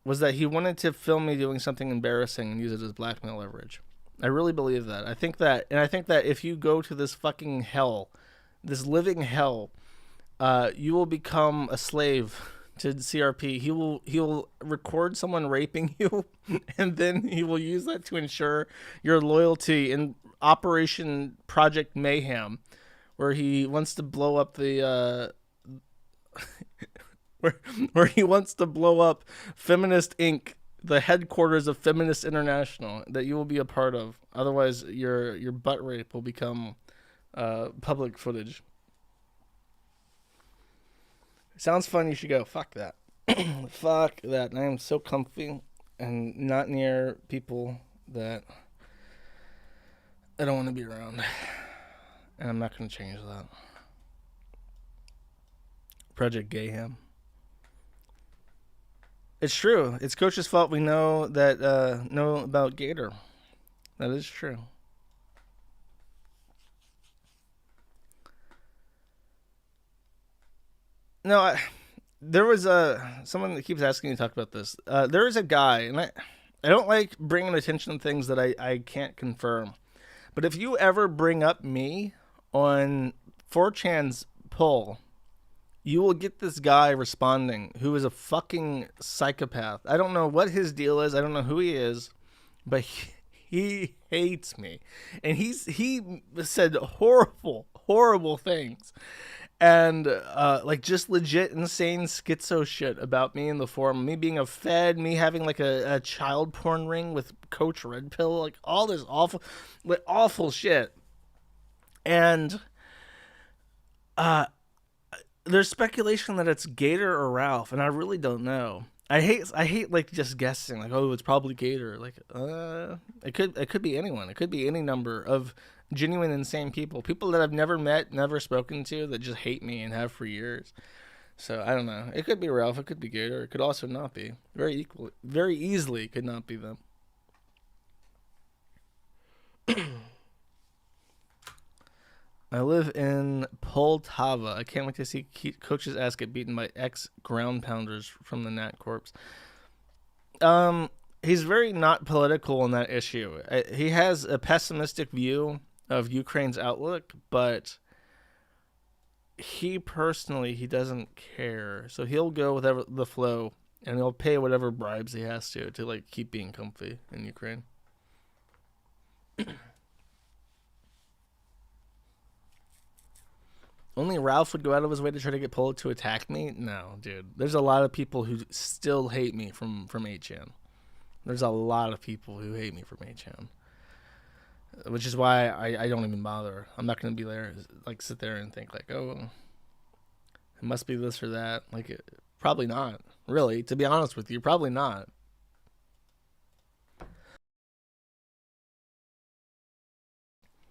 was that he wanted to film me doing something embarrassing and use it as blackmail leverage. I really believe that. I think that if you go to this fucking hell, this living hell, you will become a slave to CRP. He will record someone raping you, and then he will use that to ensure your loyalty in Operation Project Mayhem, where he wants to blow up the where he wants to blow up Feminist Inc., the headquarters of Feminist International, that you will be a part of. Otherwise, your butt rape will become public footage. Sounds fun. You should go. Fuck that. Fuck that. I am so comfy and not near people that I don't want to be around. And I'm not going to change that. Project Gayham. It's true. It's Coach's fault we know about Gator. That is true. No, there was someone that keeps asking me to talk about this. There is a guy, and I don't like bringing attention to things that I can't confirm. But if you ever bring up me on 4chan's poll, you will get this guy responding who is a fucking psychopath. I don't know what his deal is. I don't know who he is, but he hates me. And he said horrible things. And like just legit insane schizo shit about me in the forum, me being a fed, me having like a child porn ring with Coach Red Pill, like all this awful shit. And there's speculation that it's Gator or Ralph, and I really don't know. I hate like just guessing, like, oh, it's probably Gator. Like, it could be anyone. It could be any number of genuine insane people that I've never met, never spoken to, that just hate me and have for years. So I don't know. It could be Ralph. It could be Gator. It could also not be. Very easily could not be them. I live in Poltava. I can't wait to see Coach's ass get beaten by ex-ground pounders from the Nat Corps. He's very not political in that issue. He has a pessimistic view of Ukraine's outlook, but he doesn't care. So he'll go with the flow, and he'll pay whatever bribes he has to like keep being comfy in Ukraine. Only Ralph would go out of his way to try to get Polo to attack me? No, dude. There's a lot of people who still hate me from 8chan. There's a lot of people who hate me from 8chan. Which is why I don't even bother. I'm not going to be there, like, sit there and think, like, oh, it must be this or that. Like, probably not. Really, to be honest with you, probably not.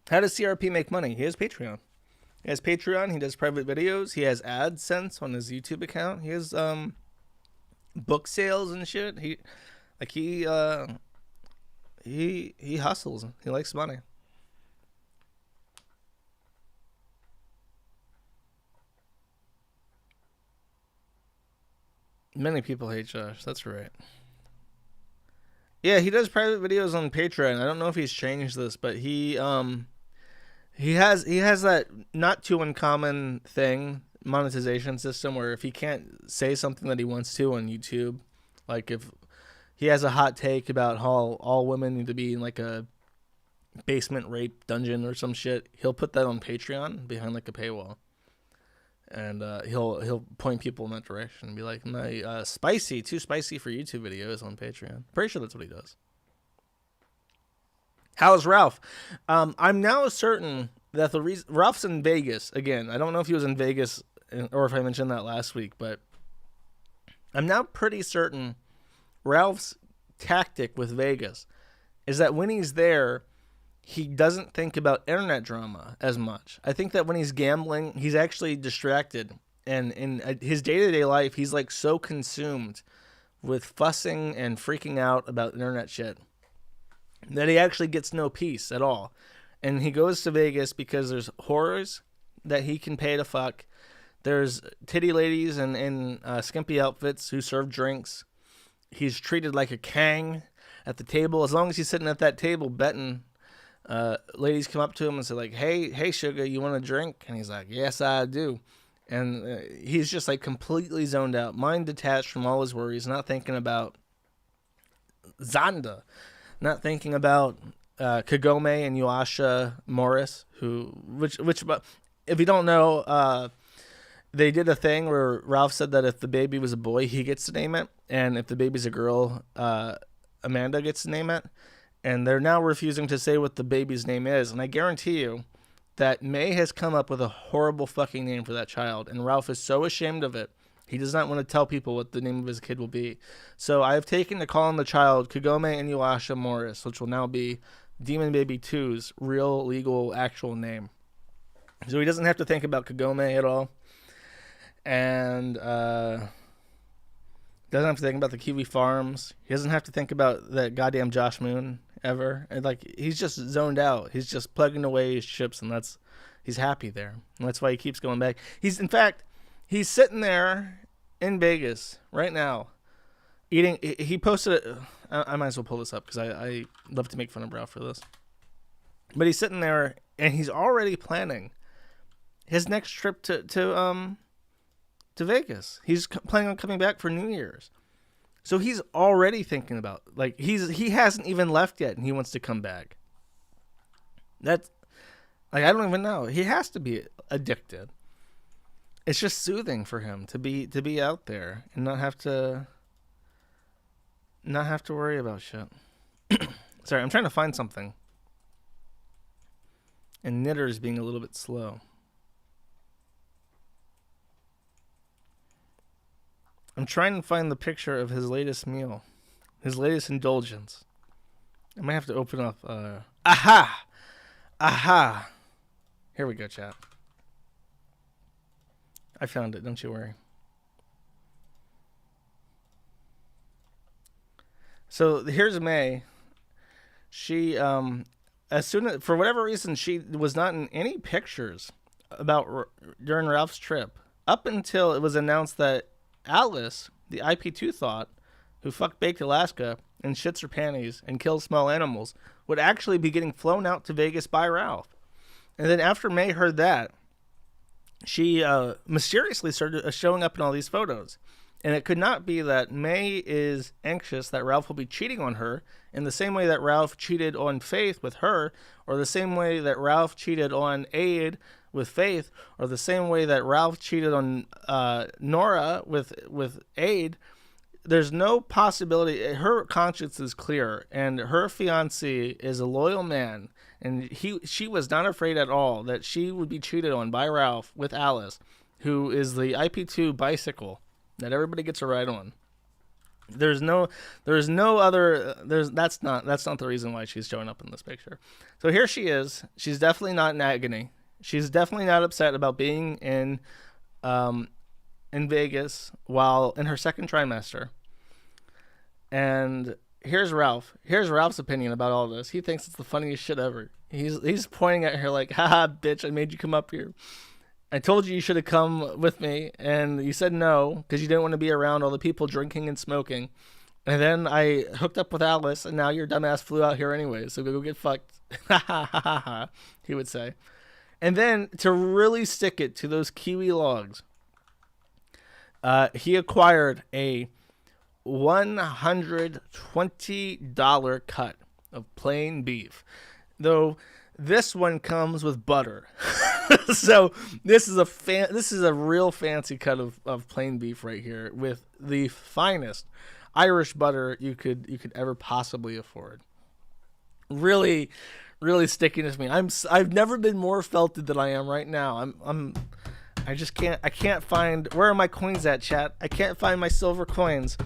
How does CRP make money? He has Patreon. He has Patreon. He does private videos. He has AdSense on his YouTube account. He has book sales and shit. He hustles. He likes money. Many people hate Josh. That's right. Yeah, he does private videos on Patreon. I don't know if he's changed this, but he has that not too uncommon thing, monetization system, where if he can't say something that he wants to on YouTube, like if he has a hot take about how all women need to be in like a basement rape dungeon or some shit, he'll put that on Patreon behind like a paywall. and he'll point people in that direction and be like, "My too spicy for YouTube videos on Patreon." Pretty sure that's what he does. How's Ralph? I'm now certain that the reason Ralph's in Vegas again. I don't know if he was in Vegas or if I mentioned that last week, but I'm now pretty certain Ralph's tactic with Vegas is that when he's there, he doesn't think about internet drama as much. I think that when he's gambling, he's actually distracted. And in his day-to-day life, he's like so consumed with fussing and freaking out about internet shit that he actually gets no peace at all. And he goes to Vegas because there's whores that he can pay to fuck. There's titty ladies in skimpy outfits who serve drinks. He's treated like a king at the table. As long as he's sitting at that table betting, ladies come up to him and say like, hey, sugar, you want a drink? And he's like, yes, I do. And he's just like completely zoned out, mind detached from all his worries, not thinking about Zonda, not thinking about Kagome and Yuasha Morris, which if you don't know, they did a thing where Ralph said that if the baby was a boy, he gets to name it, and if the baby's a girl, Amanda gets to name it. And they're now refusing to say what the baby's name is. And I guarantee you that May has come up with a horrible fucking name for that child. And Ralph is so ashamed of it, he does not want to tell people what the name of his kid will be. So I have taken to calling the child Kagome and Yuasha Morris, which will now be Demon Baby 2's real, legal, actual name. So he doesn't have to think about Kagome at all. And doesn't have to think about the Kiwi Farms. He doesn't have to think about that goddamn Josh Moon ever. And like, he's just zoned out. He's just plugging away his chips, and he's happy there. And that's why he keeps going back. He's sitting there in Vegas right now eating. He posted it. I might as well pull this up because I love to make fun of Ralph for this. But he's sitting there and he's already planning his next trip to Vegas. He's planning on coming back for New Year's. So he's already thinking about, like, he hasn't even left yet and he wants to come back. That's, like, I don't even know. He has to be addicted. It's just soothing for him to be out there and not have to worry about shit. Sorry, I'm trying to find something. And Knitter's being a little bit slow. I'm trying to find the picture of his latest meal. His latest indulgence. I might have to open up... Aha! Aha! Here we go, chat. I found it, don't you worry. So here's May. She, as soon as, for whatever reason, she was not in any pictures during Ralph's trip. Up until it was announced that Alice, the IP2 thought, who fucked Baked Alaska and shits her panties and kills small animals, would actually be getting flown out to Vegas by Ralph. And then after May heard that, she mysteriously started showing up in all these photos. And it could not be that May is anxious that Ralph will be cheating on her in the same way that Ralph cheated on Faith with her, or the same way that Ralph cheated on Aid with Faith, or the same way that Ralph cheated on Nora with Aid. There's no possibility. Her conscience is clear, and her fiancé is a loyal man, and she was not afraid at all that she would be cheated on by Ralph with Alice, who is the IP2 bicycle that everybody gets a ride on. That's not the reason why she's showing up in this picture. So here she is. She's definitely not in agony. She's definitely not upset about being in Vegas while in her second trimester. And here's Ralph. Here's Ralph's opinion about all this. He thinks it's the funniest shit ever. He's pointing at her like, haha, bitch, I made you come up here. I told you should have come with me, and you said no because you didn't want to be around all the people drinking and smoking. And then I hooked up with Alice, and now your dumbass flew out here anyway, so go get fucked. Ha ha ha ha, he would say. And then, to really stick it to those Kiwi logs, he acquired a $120 cut of plain beef. Though this one comes with butter. So this is a real fancy cut of plain beef right here with the finest Irish butter you could ever possibly afford. Really, really sticking to me. I've never been more felted than I am right now. I just can't find, where are my coins at, chat? I can't find my silver coins.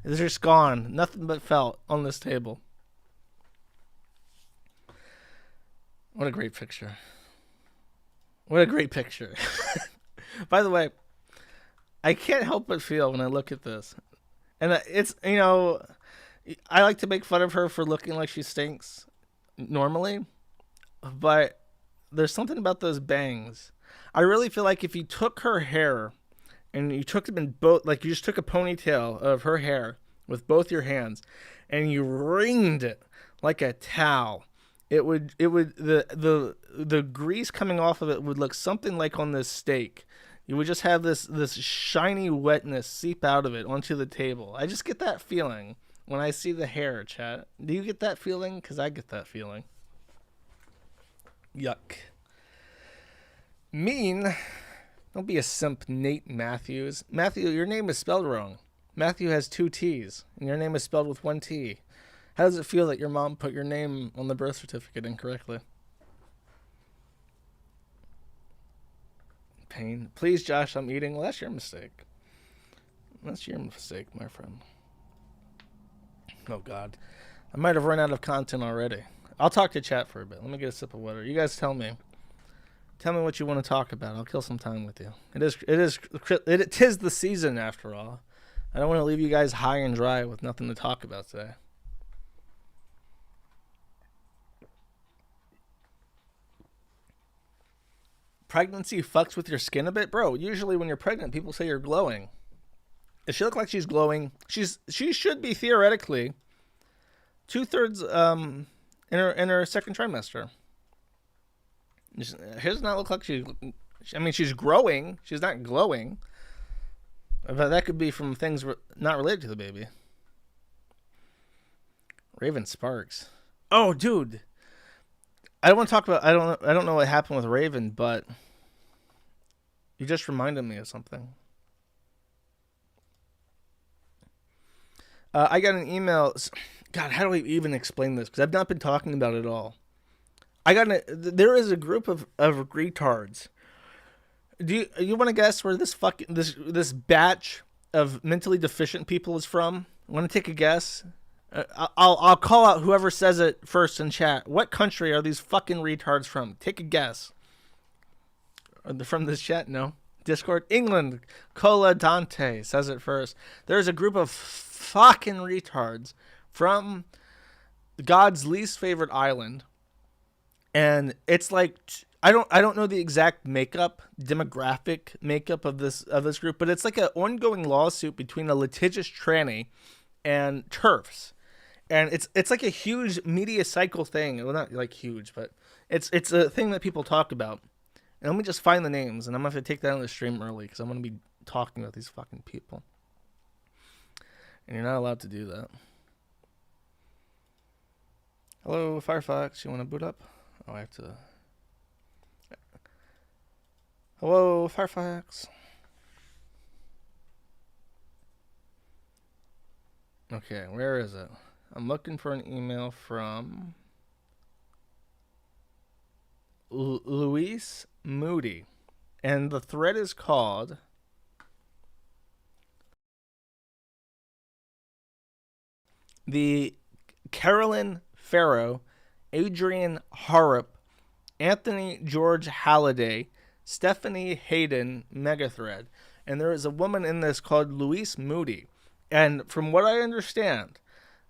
They're just gone. Nothing but felt on this table. What a great picture. What a great picture. By the way, I can't help but feel when I look at this. And it's, I like to make fun of her for looking like she stinks normally, but there's something about those bangs. I really feel like if you took her hair and you took them in both, like you just took a ponytail of her hair with both your hands and you wringed it like a towel, the grease coming off of it would look something like on this steak. You would just have this shiny wetness seep out of it onto the table. I just get that feeling when I see the hair, chat. Do you get that feeling? Because I get that feeling. Yuck. Mean. Don't be a simp, Nate Matthews. Matthew, your name is spelled wrong. Matthew has 2 T's, and your name is spelled with 1 T. How does it feel that your mom put your name on the birth certificate incorrectly? Pain. Please, Josh, I'm eating. Well, that's your mistake. That's your mistake, my friend. Oh, God. I might have run out of content already. I'll talk to chat for a bit. Let me get a sip of water. You guys tell me. Tell me what you want to talk about. I'll kill some time with you. It is the season, after all. I don't want to leave you guys high and dry with nothing to talk about today. Pregnancy fucks with your skin a bit, bro. Usually when you're pregnant, people say you're glowing. If she looks like she's glowing, she should be theoretically 2/3 in her second trimester. She does not look like she's growing. She's not glowing. But that could be from things not related to the baby. Raven Sparks. Oh, dude. I don't want to talk about. I don't know what happened with Raven, but you just reminded me of something. I got an email. God, how do I even explain this? Because I've not been talking about it all. There is a group of retards. Do you want to guess where this batch of mentally deficient people is from? Want to take a guess? I'll call out whoever says it first in chat. What country are these fucking retards from? Take a guess. Are they from this chat? No. Discord? England. Cola Dante says it first. There's a group of fucking retards from God's least favorite island. And it's like, I don't know the exact demographic makeup of this group, but it's like an ongoing lawsuit between a litigious tranny and TERFs. And it's like a huge media cycle thing. Well, not like huge, but it's a thing that people talk about. And let me just find the names, and I'm going to have to take that on the stream early because I'm going to be talking about these fucking people. And you're not allowed to do that. Hello, Firefox. You want to boot up? Oh, I have to. Hello, Firefox. Okay, where is it? I'm looking for an email from Luis Moody. And the thread is called the Carolyn Farrow, Adrian Harrop, Anthony George Halliday, Stephanie Hayden Megathread. And there is a woman in this called Luis Moody. And from what I understand,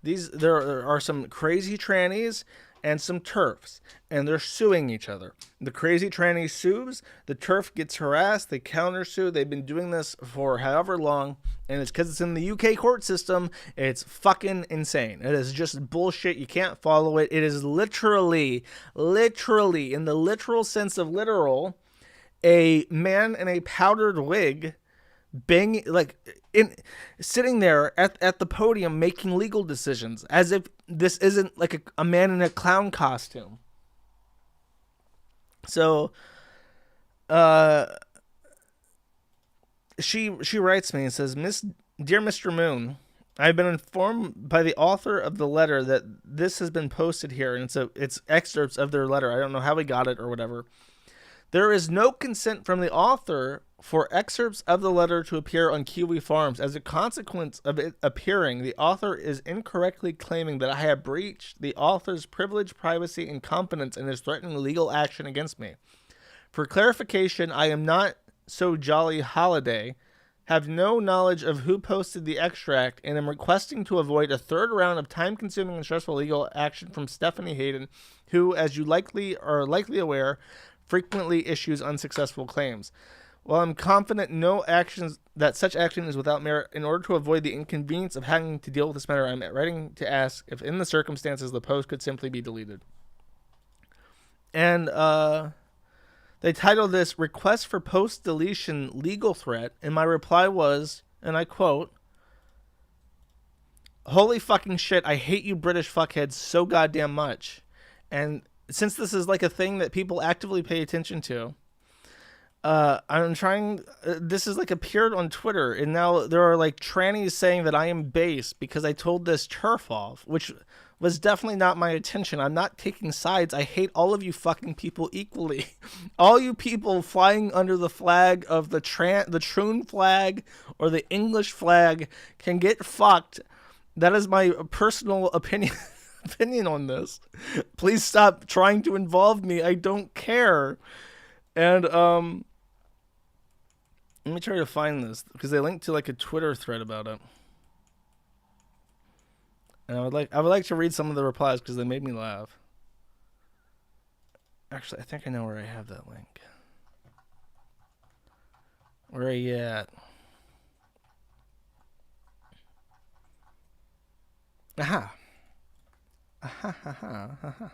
there are some crazy trannies and some TERFs, and they're suing each other. The crazy tranny sues, the TERF gets harassed, they countersue. They've been doing this for however long, and it's because it's in the UK court system. It's fucking insane. It is just bullshit. You can't follow it. It is literally, in the literal sense of literal, a man in a powdered wig sitting there at the podium making legal decisions as if this isn't like a man in a clown costume. So Uh, she writes me and says, Dear Mr. Moon, I've been informed by the author of the letter that this has been posted here, and it's excerpts of their letter. I don't know how we got it or whatever. There is no consent from the author for excerpts of the letter to appear on Kiwi Farms. As a consequence of it appearing, the author is incorrectly claiming that I have breached the author's privilege, privacy, and confidence and is threatening legal action against me. For clarification, I am not so jolly holiday, have no knowledge of who posted the extract, and am requesting to avoid a third round of time-consuming and stressful legal action from Stephanie Hayden, who, as you are likely aware, frequently issues unsuccessful claims. While I'm confident that such action is without merit, in order to avoid the inconvenience of having to deal with this matter, I'm writing to ask if, in the circumstances, the post could simply be deleted. And they titled this "Request for Post Deletion Legal Threat," and my reply was, and I quote, "Holy fucking shit, I hate you British fuckheads so goddamn much." And since this is like a thing that people actively pay attention to, I'm trying. This is like appeared on Twitter, and now there are like trannies saying that I am base because I told this turf off, which was definitely not my intention. I'm not taking sides. I hate all of you fucking people equally. All you people flying under the flag of the Troon flag or the English flag can get fucked. That is my personal opinion on this. Please stop trying to involve me. I don't care. And let me try to find this because they linked to like a Twitter thread about it. And I would like to read some of the replies because they made me laugh. Actually, I think I know where I have that link. Where are you at? Aha. Aha, ha, ha, ha, ha.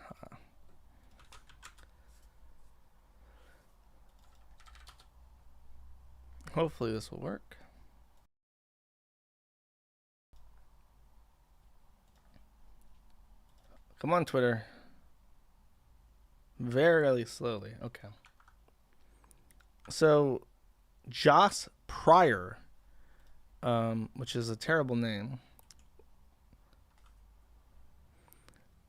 Hopefully this will work. Come on, Twitter. Very slowly. Okay. So, Joss Pryor, which is a terrible name.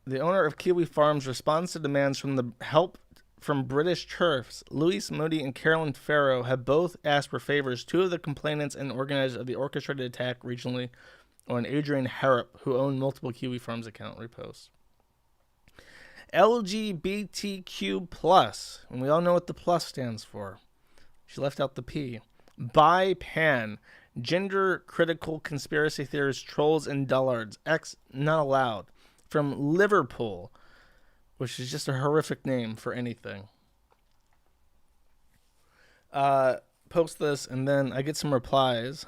The owner of Kiwi Farms responds to demands from the help from British turfs. Louise Moody and Carolyn Farrow have both asked for favors. Two of the complainants and organizers of the orchestrated attack regionally on Adrian Harrop, who owned multiple Kiwi Farms account reposts. LGBTQ+, and we all know what the plus stands for. She left out the P. Bi-Pan, gender critical conspiracy theorists, trolls, and dullards. X not allowed. From Liverpool, which is just a horrific name for anything. Post this, and then I get some replies.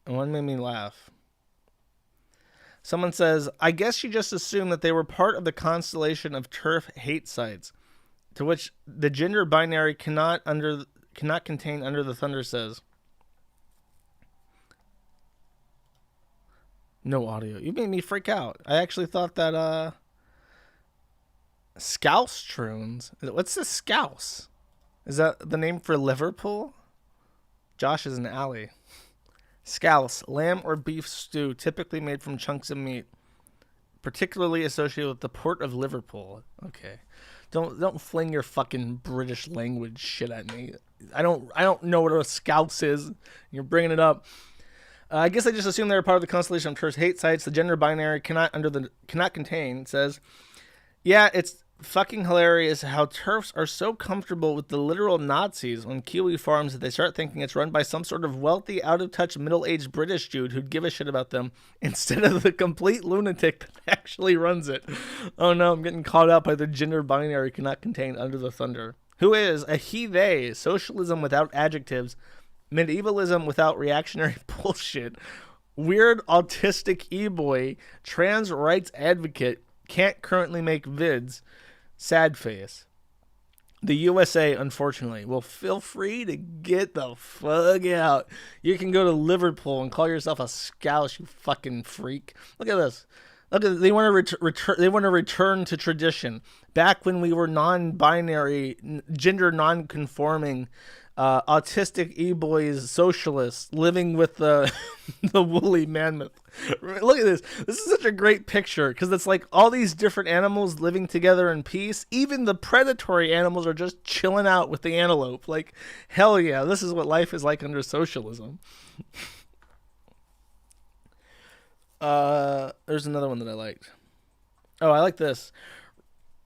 And one made me laugh. Someone says, I guess she just assumed that they were part of the constellation of turf hate sites, to which the gender binary cannot contain under the thunder says. No audio. You made me freak out. I actually thought that Scouse Troons. What's the Scouse? Is that the name for Liverpool? Josh is an alley. Scouse, lamb or beef stew, typically made from chunks of meat, particularly associated with the port of Liverpool. Okay, don't fling your fucking British language shit at me. I don't know what a scouse is. You're bringing it up. I guess I just assumed they were part of the constellation of turf hate sites. The gender binary cannot contain says, yeah, it's fucking hilarious how turfs are so comfortable with the literal Nazis on Kiwi Farms that they start thinking it's run by some sort of wealthy, out-of-touch, middle-aged British dude who'd give a shit about them instead of the complete lunatic that actually runs it. Oh no, I'm getting caught out by the gender binary cannot contain under the thunder. Who is a he-they, socialism without adjectives, medievalism without reactionary bullshit, weird autistic e-boy, trans rights advocate, can't currently make vids, sad face. The USA, unfortunately, will feel free to get the fuck out. You can go to Liverpool and call yourself a scouse, you fucking freak. Look at this. Look, they want to return. They want to return to tradition, back when we were non-binary, gender non-conforming, autistic e-boys, socialists living with the the woolly mammoth. Look at this. This is such a great picture because it's like all these different animals living together in peace. Even the predatory animals are just chilling out with the antelope. Like, hell yeah, this is what life is like under socialism. There's another one that I liked. Oh, I like this.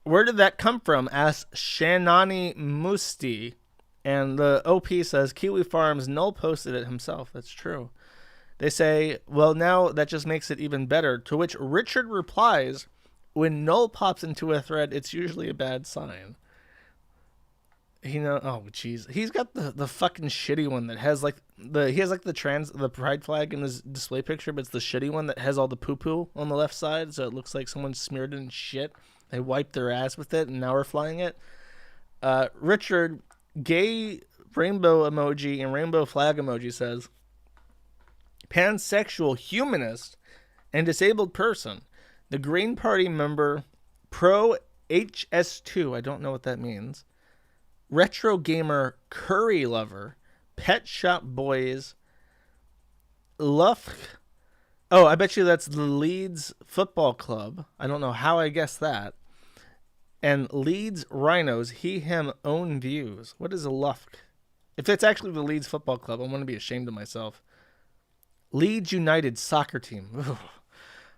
Where did that come from? Asked Shanani Musti. And the OP says Kiwi Farms null posted it himself. That's true. They say, well, now that just makes it even better. To which Richard replies, when null pops into a thread, it's usually a bad sign. Oh jeez, he's got the fucking shitty one that has like the pride flag in his display picture, but it's the shitty one that has all the poo poo on the left side, so it looks like someone smeared it in shit. They wiped their ass with it, and now we're flying it. Richard, gay rainbow emoji and rainbow flag emoji says, pansexual humanist and disabled person, the Green Party member, pro HS2. I don't know what that means. Retro gamer, curry lover, pet shop boys, Lufk. Oh, I bet you that's the Leeds Football Club. I don't know how I guessed that. And Leeds Rhinos, he, him, own views. What is a Lufk? If it's actually the Leeds Football Club, I'm going to be ashamed of myself. Leeds United soccer team. Ooh.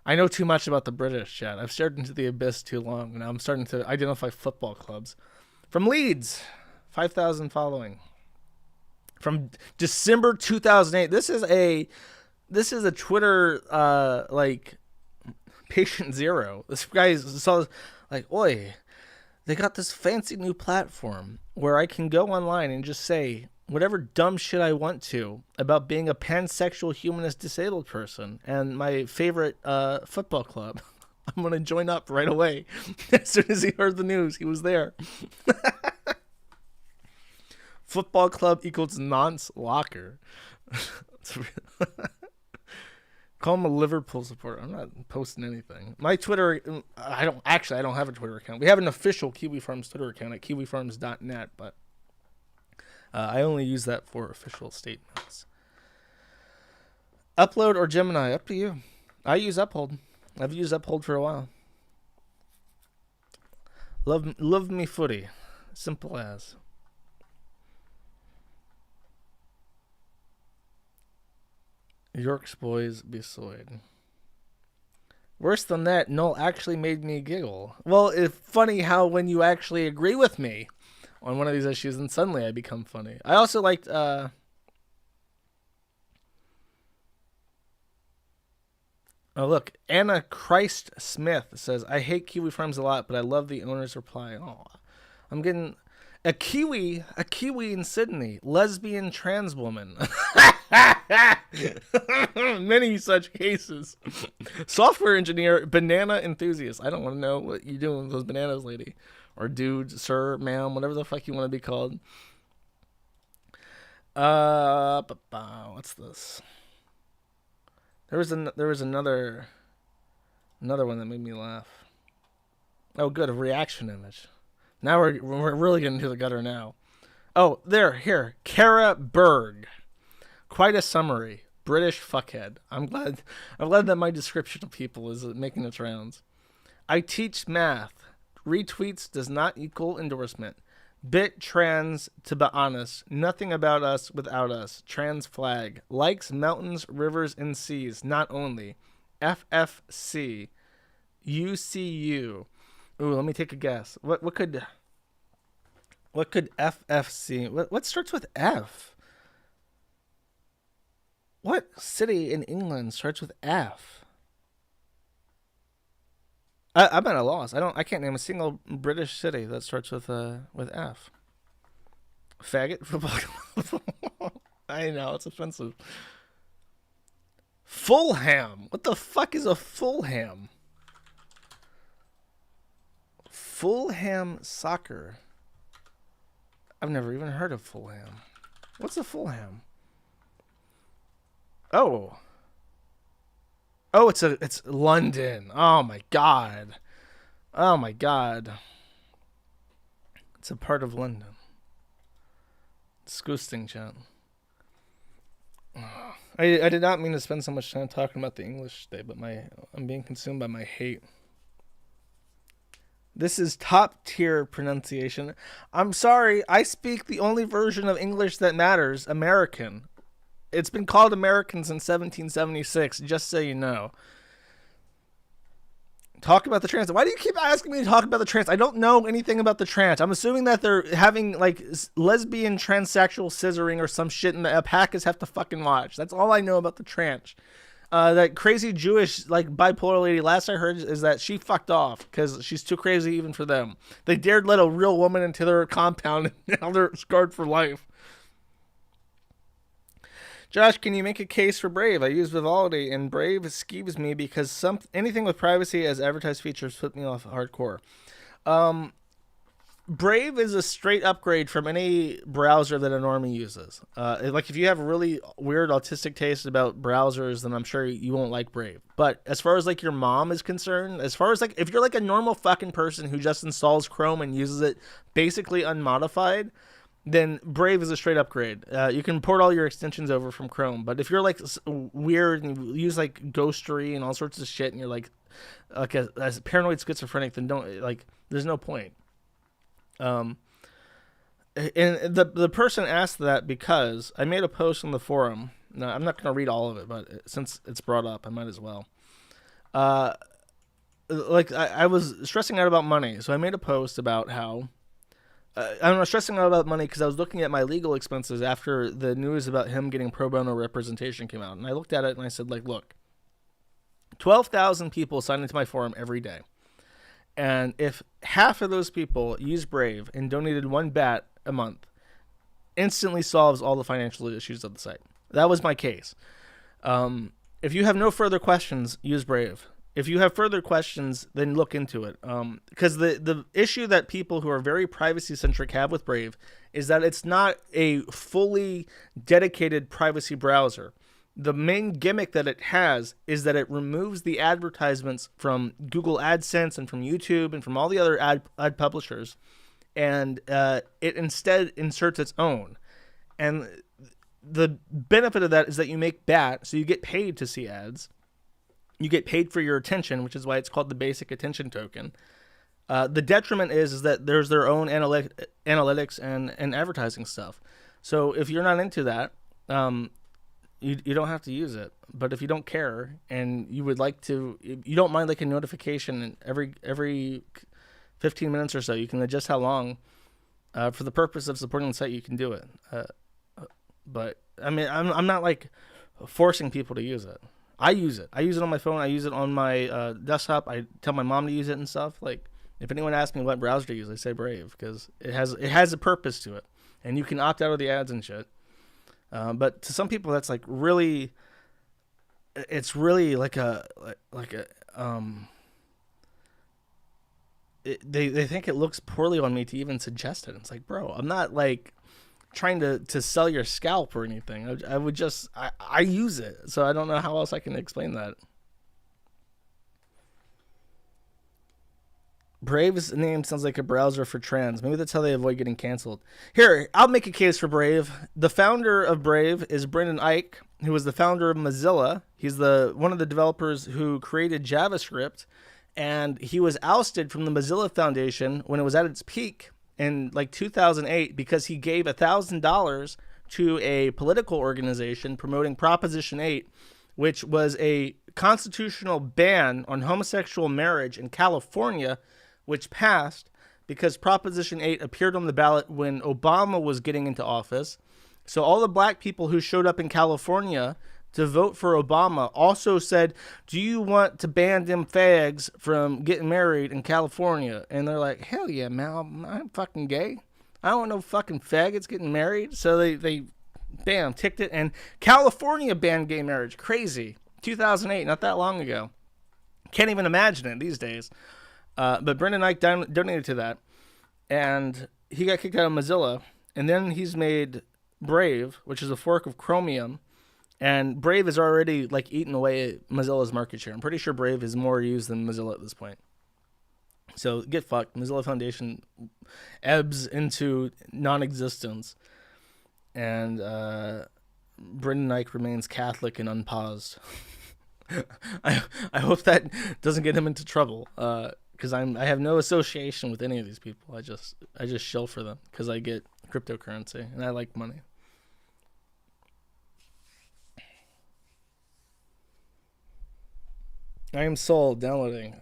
I know too much about the British, chat. I've stared into the abyss too long, and now I'm starting to identify football clubs. From Leeds, 5,000 following. From December 2008. This is a Twitter like patient zero. This guy saw like, oi, they got this fancy new platform where I can go online and just say whatever dumb shit I want to about being a pansexual humanist disabled person and my favorite football club. I'm going to join up right away. As soon as he heard the news, he was there. Football club equals nonce locker. Call him a Liverpool supporter. I'm not posting anything. My Twitter, I don't have a Twitter account. We have an official Kiwi Farms Twitter account at kiwifarms.net, but I only use that for official statements. Upload or Gemini, up to you. I use Uphold. I've used Uphold for a while. Love me footy. Simple as. York's boys be soyed. Worse than that, Null actually made me giggle. Well, it's funny how when you actually agree with me on one of these issues, then suddenly I become funny. I also liked oh look, Anna Christ Smith says, I hate Kiwi Farms a lot, but I love the owner's reply. Oh, I'm getting a Kiwi in Sydney, lesbian trans woman. Many such cases. Software engineer, banana enthusiast. I don't want to know what you doing with those bananas, lady. Or dude, sir, ma'am, whatever the fuck you want to be called. What's this? There was another one that made me laugh. Oh, good, a reaction image. Now we're really getting to the gutter now. Oh, here, Kara Berg. Quite a summary. British fuckhead. I'm glad that my description of people is making its rounds. I teach math. Retweets does not equal endorsement. Bit trans, to be honest. Nothing about us without us. Trans flag. Likes mountains, rivers, and seas. Not only. FFC. UCU. Ooh, let me take a guess. What could FFC? What starts with F? What city in England starts with F? I'm at a loss. I can't name a single British city that starts with F. Faggot football. I know, it's offensive. Fulham. What the fuck is a Fulham? Fulham soccer. I've never even heard of Fulham. What's a Fulham? Oh, Oh, it's London. Oh my god. Oh my god. It's a part of London. Disgusting, chat. I did not mean to spend so much time talking about the English today, but I'm being consumed by my hate. This is top tier pronunciation. I'm sorry, I speak the only version of English that matters, American. It's been called American since 1776, just so you know. Talk about the trans. Why do you keep asking me to talk about the trans? I don't know anything about the trans. I'm assuming that they're having like lesbian transsexual scissoring or some shit, and the alpacas have to fucking watch. That's all I know about the trans. That crazy Jewish like bipolar lady. Last I heard is that she fucked off because she's too crazy even for them. They dared let a real woman into their compound, and now they're scarred for life. Josh, can you make a case for Brave? I use Vivaldi, and Brave skeeves me because anything with privacy as advertised features put me off hardcore. Brave is a straight upgrade from any browser that a normie uses. Like if you have really weird autistic taste about browsers, then I'm sure you won't like Brave. But as far as like your mom is concerned, as far as like if you're like a normal fucking person who just installs Chrome and uses it basically unmodified, then Brave is a straight upgrade. You can port all your extensions over from Chrome. But if you're like weird and you use like Ghostery and all sorts of shit, and you're like a paranoid schizophrenic, then don't like. There's no point. And the person asked that because I made a post on the forum. No, I'm not going to read all of it, but since it's brought up, I might as well. Like I was stressing out about money, so I made a post about how. I'm stressing out about money because I was looking at my legal expenses after the news about him getting pro bono representation came out. And I looked at it and I said, like, look, 12,000 people sign into my forum every day. And if half of those people use Brave and donated one bat a month, instantly solves all the financial issues of the site. That was my case. If you have no further questions, use Brave. If you have further questions, then look into it. Because the issue that people who are very privacy-centric have with Brave is that it's not a fully dedicated privacy browser. The main gimmick that it has is that it removes the advertisements from Google AdSense and from YouTube and from all the other ad publishers, and it instead inserts its own. And the benefit of that is that you make BAT, so you get paid to see ads. You get paid for your attention, which is why it's called the basic attention token. The detriment is that there's their own analytics and advertising stuff. So if you're not into that, you don't have to use it. But if you don't care and you would like to, you don't mind like a notification every 15 minutes or so, you can adjust how long. For the purpose of supporting the site, you can do it. But I mean, I'm not like forcing people to use it. I use it. I use it on my phone. I use it on my desktop. I tell my mom to use it and stuff. Like, if anyone asks me what browser to use, I say Brave because it has a purpose to it, and you can opt out of the ads and shit. But to some people, that's like really, it's really like they think it looks poorly on me to even suggest it. It's like, bro, I'm not like trying to sell your scalp or anything. I would just I use it, so I don't know how else I can explain that. Brave's name sounds like a browser for trans. Maybe that's how they avoid getting canceled. Here, I'll make a case for Brave. The founder of Brave is Brendan Eich, who was the founder of Mozilla. He's one of the developers who created JavaScript, and he was ousted from the Mozilla Foundation when it was at its peak in like 2008 because he gave $1,000 to a political organization promoting Proposition 8, which was a constitutional ban on homosexual marriage in California, which passed because Proposition 8 appeared on the ballot when Obama was getting into office. So all the black people who showed up in California to vote for Obama also said, do you want to ban them fags from getting married in California? And they're like, hell yeah, man, I'm fucking gay. I don't want no fucking faggots getting married. So they bam, ticked it. And California banned gay marriage. Crazy. 2008, not that long ago. Can't even imagine it these days. But Brendan Eich donated to that. And he got kicked out of Mozilla. And then he's made Brave, which is a fork of Chromium, And Brave is already like eating away at Mozilla's market share. I'm pretty sure Brave is more used than Mozilla at this point. So get fucked. Mozilla Foundation ebbs into non-existence, and Brendan Eich remains Catholic and unpaused. I hope that doesn't get him into trouble. Because I have no association with any of these people. I just shill for them because I get cryptocurrency and I like money. I am sold. Downloading.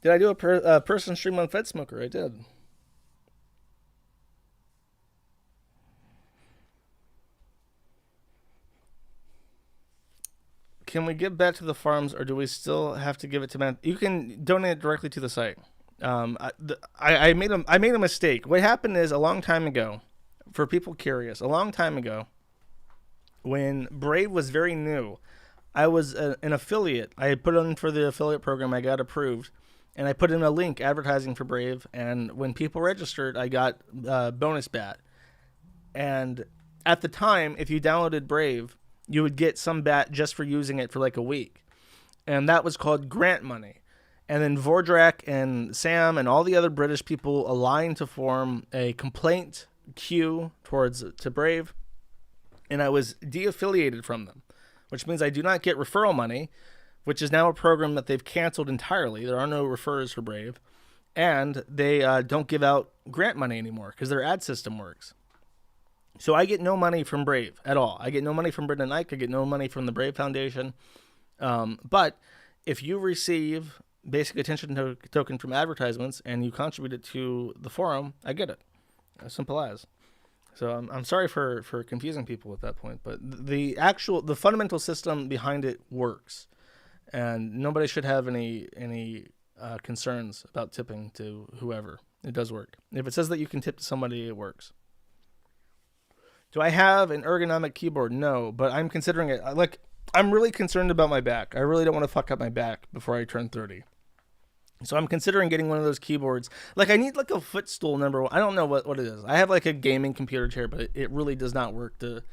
Did I do a person stream on FedSmoker? I did. Can we get back to the farms, or do we still have to give it to man? You can donate it directly to the site. I made a mistake. What happened is a long time ago, for people curious, a long time ago, when Brave was very new, I was an affiliate. I had put in for the affiliate program. I got approved, and I put in a link advertising for Brave. And when people registered, I got bonus bat. And at the time, if you downloaded Brave, you would get some bat just for using it for like a week. And that was called grant money. And then Vordrak and Sam and all the other British people aligned to form a complaint queue to Brave. And I was de-affiliated from them, which means I do not get referral money, which is now a program that they've canceled entirely. There are no referrers for Brave. And they don't give out grant money anymore because their ad system works. So I get no money from Brave at all. I get no money from Brendan Eich. I get no money from the Brave Foundation. But if you receive basic attention token from advertisements and you contribute it to the forum, I get it. As simple as. So I'm sorry for confusing people at that point, but the fundamental system behind it works, and nobody should have any concerns about tipping to whoever. It does work. If it says that you can tip to somebody, it works. Do I have an ergonomic keyboard? No, but I'm considering it. Like, I'm really concerned about my back. I really don't want to fuck up my back before I turn 30. So I'm considering getting one of those keyboards. Like, I need like a footstool number one. I don't know what it is. I have like a gaming computer chair, but it really does not work to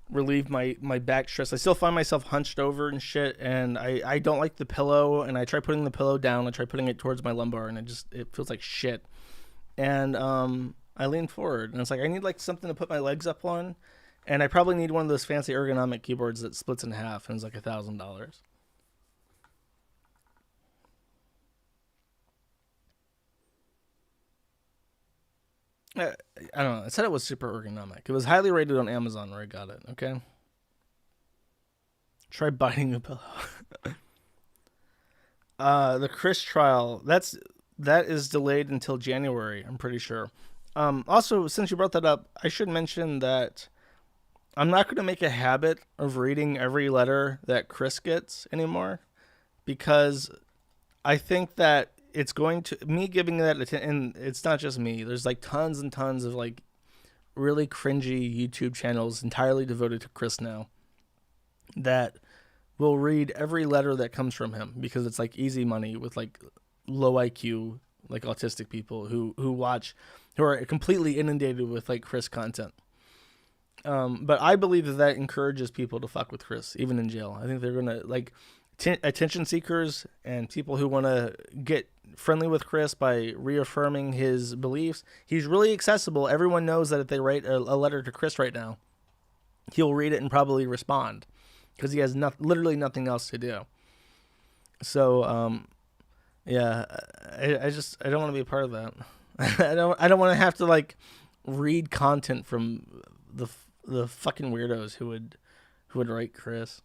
relieve my back stress. I still find myself hunched over and shit, and I don't like the pillow, and I try putting the pillow down. I try putting it towards my lumbar, and it feels like shit. And I lean forward, and it's like I need like something to put my legs up on, and I probably need one of those fancy ergonomic keyboards that splits in half and is like $1,000. I don't know. It said it was super ergonomic. It was highly rated on Amazon where I got it. Okay. Try biting a pillow. The Chris trial that is delayed until January. I'm pretty sure. Also, since you brought that up, I should mention that I'm not going to make a habit of reading every letter that Chris gets anymore, because I think that it's going to me giving that attention. And it's not just me. There's like tons and tons of like really cringy YouTube channels entirely devoted to Chris now that will read every letter that comes from him because it's like easy money with like low IQ, like autistic people who are completely inundated with like Chris content. But I believe that encourages people to fuck with Chris, even in jail. I think they're gonna like attention seekers and people who want to get friendly with Chris by reaffirming his beliefs. He's really accessible. Everyone knows that if they write a letter to Chris right now, he'll read it and probably respond because he has literally nothing else to do. So, yeah, I don't want to be a part of that. I don't want to have to like read content from the fucking weirdos who would write Chris.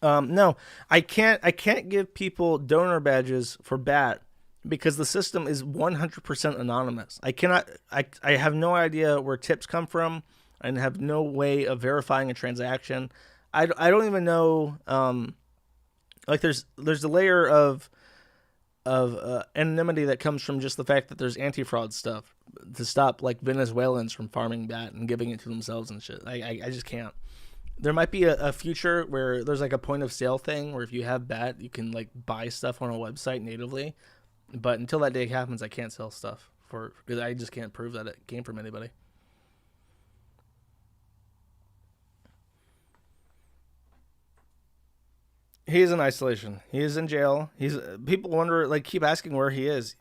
No, I can't give people donor badges for BAT because the system is 100% anonymous. I have no idea where tips come from and have no way of verifying a transaction. I don't even know. Like there's a layer of anonymity that comes from just the fact that there's anti-fraud stuff to stop like Venezuelans from farming BAT and giving it to themselves and shit. I just can't. There might be a future where there's like a point of sale thing where if you have BAT, you can like buy stuff on a website natively. But until that day happens, I can't sell stuff because I just can't prove that it came from anybody. He's in isolation. He is in jail. He's people wonder like keep asking where he is.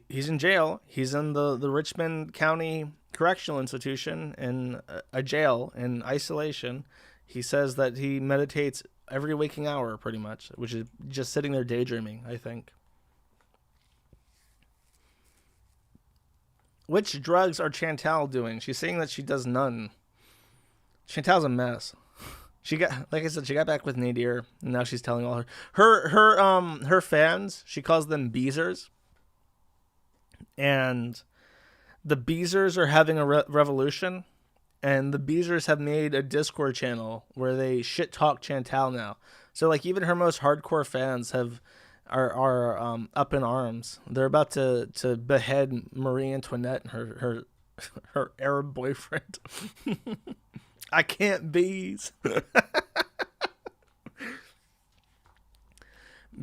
He's in jail. He's in the Richmond County Correctional Institution in a jail in isolation. He says that he meditates every waking hour pretty much, which is just sitting there daydreaming, I think. Which drugs are Chantal doing? She's saying that she does none. Chantal's a mess. She got, like I said, she got back with Nadir, and now she's telling all her fans. She calls them Beezers, and the Beezers are having a revolution, and the Beezers have made a Discord channel where they shit talk Chantal now. So like even her most hardcore fans are up in arms. They're about to behead Marie Antoinette and her Arab boyfriend. I can't bees.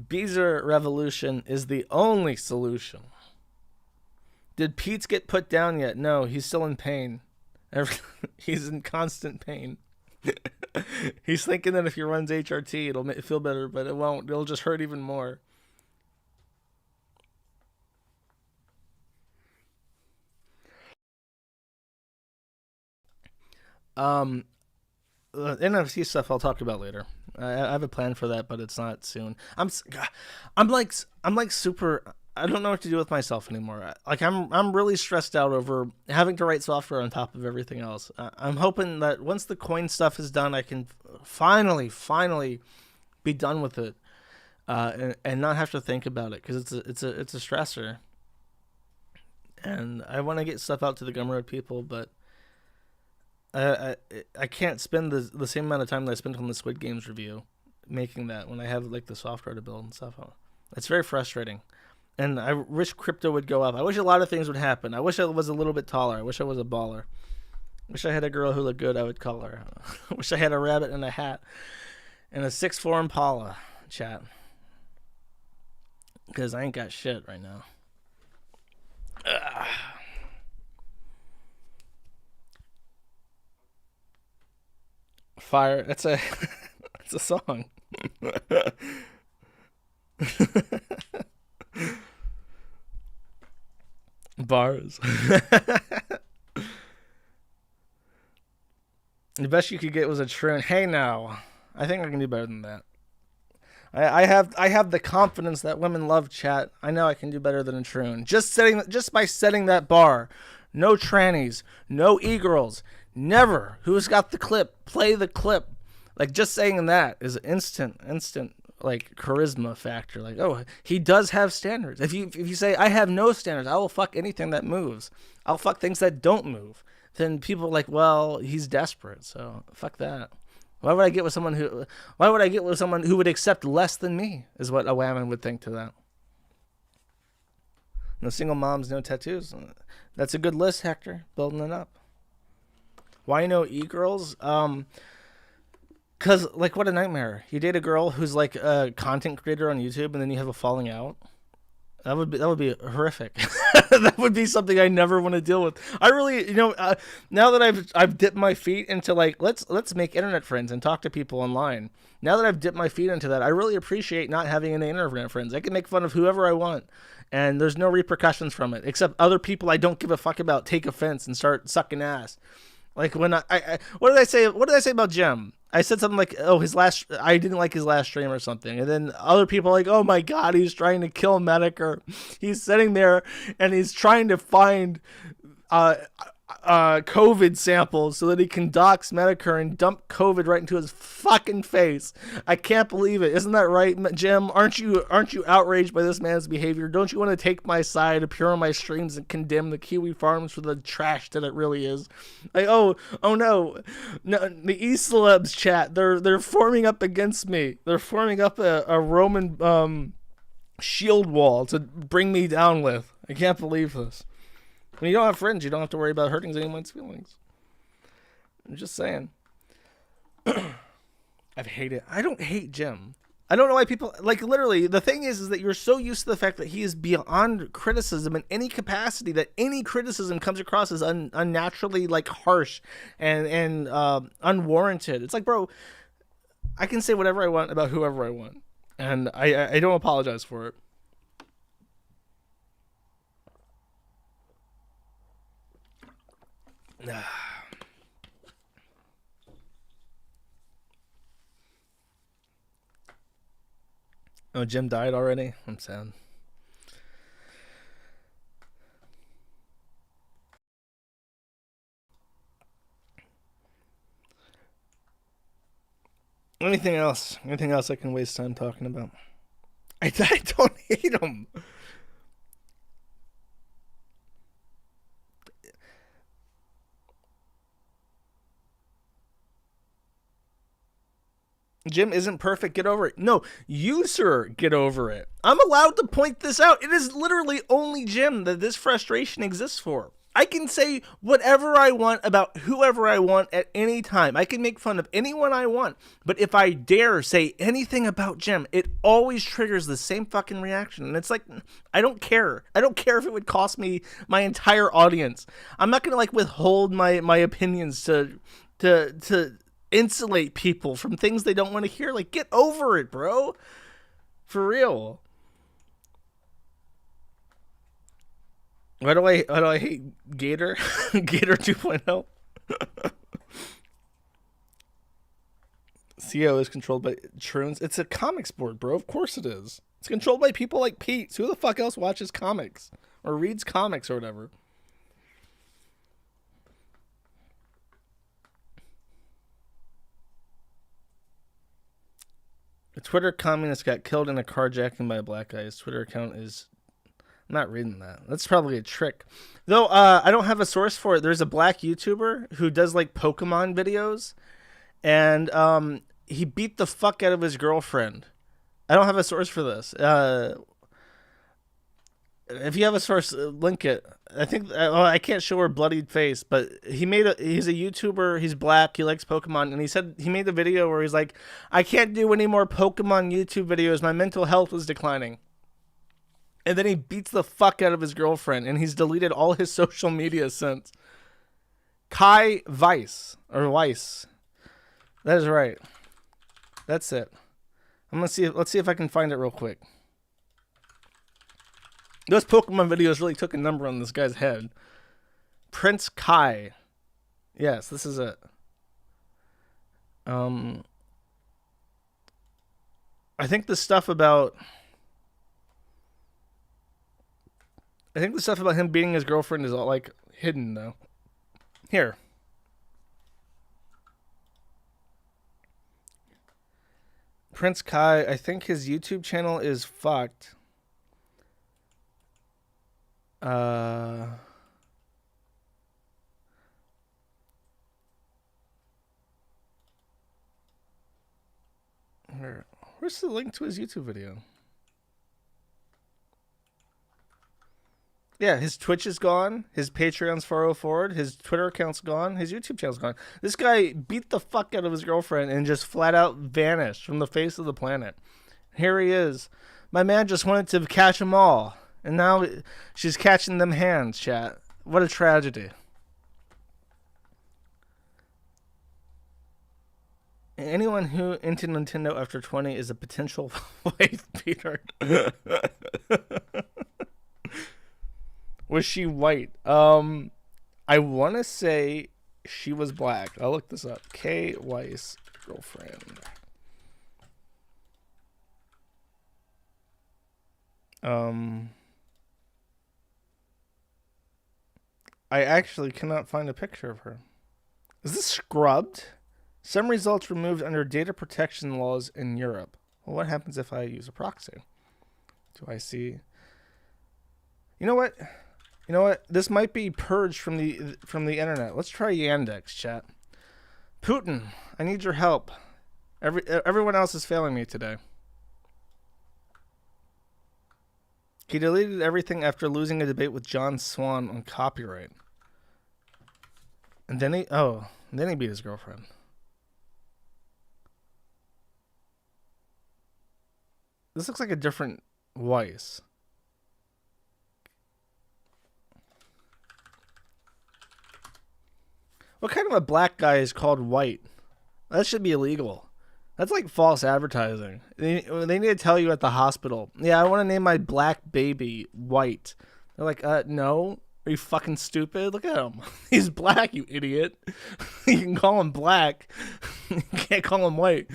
Beezer revolution is the only solution. Did Pete's get put down yet? No, he's still in pain. He's in constant pain. He's thinking that if he runs HRT, it'll make it feel better, but it won't. It'll just hurt even more. NFC stuff I'll talk about later. I have a plan for that, but it's not soon. I'm like super. I don't know what to do with myself anymore. Like I'm really stressed out over having to write software on top of everything else. I'm hoping that once the coin stuff is done, I can finally be done with it, and not have to think about it because it's a stressor. And I want to get stuff out to the Gumroad people, but I can't spend the same amount of time that I spent on the Squid Games review making that when I have like the software to build and stuff. It's very frustrating. And I wish crypto would go up. I wish a lot of things would happen. I wish I was a little bit taller. I wish I was a baller. I wish I had a girl who looked good, I would call her. I wish I had a rabbit in a hat and a 6'4" Impala, chat. Because I ain't got shit right now. Ugh. Fire. It's a song. Bars. The best you could get was a Troon. Hey now, I think I can do better than that. I have the confidence that women love chat. I know I can do better than a Troon. Just by setting that bar. No trannies, no e-girls, never. Who's got the clip? Play the clip. Like just saying that is instant like charisma factor. Like, oh, he does have standards. If you say I have no standards, I will fuck anything that moves. I'll fuck things that don't move. Then people are like, well, he's desperate, so fuck that. Why would I get with someone who would accept less than me? Is what a woman would think to that. No single moms, no tattoos. That's a good list, Hector. Building it up. Why no e-girls? Cause like what a nightmare. You date a girl who's like a content creator on YouTube, and then you have a falling out. That would be horrific. That would be something I never want to deal with. I really, now that I've dipped my feet into like let's make internet friends and talk to people online. Now that I've dipped my feet into that, I really appreciate not having any internet friends. I can make fun of whoever I want, and there's no repercussions from it, except other people I don't give a fuck about take offense and start sucking ass. Like when I what did I say? What did I say about Jem? I said something like, "Oh, I didn't like his last stream or something," and then other people are like, "Oh my God, he's trying to kill Medicare. He's sitting there and he's trying to find COVID samples so that he can dox Medicare and dump COVID right into his fucking face." I can't believe it. Isn't that right, Jim? Aren't you outraged by this man's behavior? Don't you want to take my side, appear on my streams, and condemn the Kiwi Farms for the trash that it really is? Like, oh no, the e-celebs chat. They're forming up against me. They're forming up a Roman shield wall to bring me down with. I can't believe this. When you don't have friends, you don't have to worry about hurting anyone's feelings. I'm just saying. I've hated. I don't hate Jim. I don't know why people like literally. The thing is that you're so used to the fact that he is beyond criticism in any capacity that any criticism comes across as unnaturally like harsh and unwarranted. It's like, bro, I can say whatever I want about whoever I want, and I don't apologize for it. Oh, Jim died already? I'm sad. Anything else? Anything else I can waste time talking about? I don't hate him. Jim isn't perfect. Get over it. No, you, sir, get over it. I'm allowed to point this out. It is literally only Jim that this frustration exists for. I can say whatever I want about whoever I want at any time. I can make fun of anyone I want. But if I dare say anything about Jim, it always triggers the same fucking reaction. And it's like, I don't care. I don't care if it would cost me my entire audience. I'm not going to like withhold my opinions to insulate people from things they don't want to hear. Like, get over it, bro. For real. Why do I hate Gator? Gator 2.0. CO is controlled by Troons. It's a comics board, bro. Of course it is. It's controlled by people like Pete. Who the fuck else watches comics or reads comics or whatever? A Twitter communist got killed in a carjacking by a black guy. His Twitter account is... I'm not reading that. That's probably a trick. Though, I don't have a source for it. There's a black YouTuber who does, like, Pokemon videos. And he beat the fuck out of his girlfriend. I don't have a source for this. If you have a source, link it. I think I can't show her bloodied face, but he's a YouTuber. He's black. He likes Pokemon, and he said he made a video where he's like, "I can't do any more Pokemon YouTube videos. My mental health was declining." And then he beats the fuck out of his girlfriend, and he's deleted all his social media since. Kai Weiss or Weiss, that is right. That's it. I'm gonna see. Let's see if I can find it real quick. Those Pokemon videos really took a number on this guy's head. Prince Kai. Yes, this is it. I think the stuff about... I think the stuff about him beating his girlfriend is all, like, hidden, though. Here. Prince Kai, I think his YouTube channel is fucked. Where's the link to his YouTube video? Yeah, his Twitch is gone. His Patreon's far forward. His Twitter account's gone. His YouTube channel's gone. This guy beat the fuck out of his girlfriend and just flat out vanished from the face of the planet. Here he is. My man just wanted to catch them all. And now she's catching them hands, chat. What a tragedy. Anyone who into Nintendo after 20 is a potential wife beater. Was she white? I want to say she was black. I'll look this up. K. Weiss, girlfriend. I actually cannot find a picture of her. Is this scrubbed? Some results removed under data protection laws in Europe. Well, what happens if I use a proxy? Do I see? You know what? You know what? This might be purged from the internet. Let's try Yandex, chat. Putin, I need your help. Everyone else is failing me today. He deleted everything after losing a debate with John Swan on copyright. And then he beat his girlfriend. This looks like a different Weiss. What kind of a black guy is called White? That should be illegal. That's like false advertising. They need to tell you at the hospital, yeah, I want to name my black baby White. They're like, no. Are you fucking stupid? Look at him. He's black, you idiot. You can call him black. You can't call him white.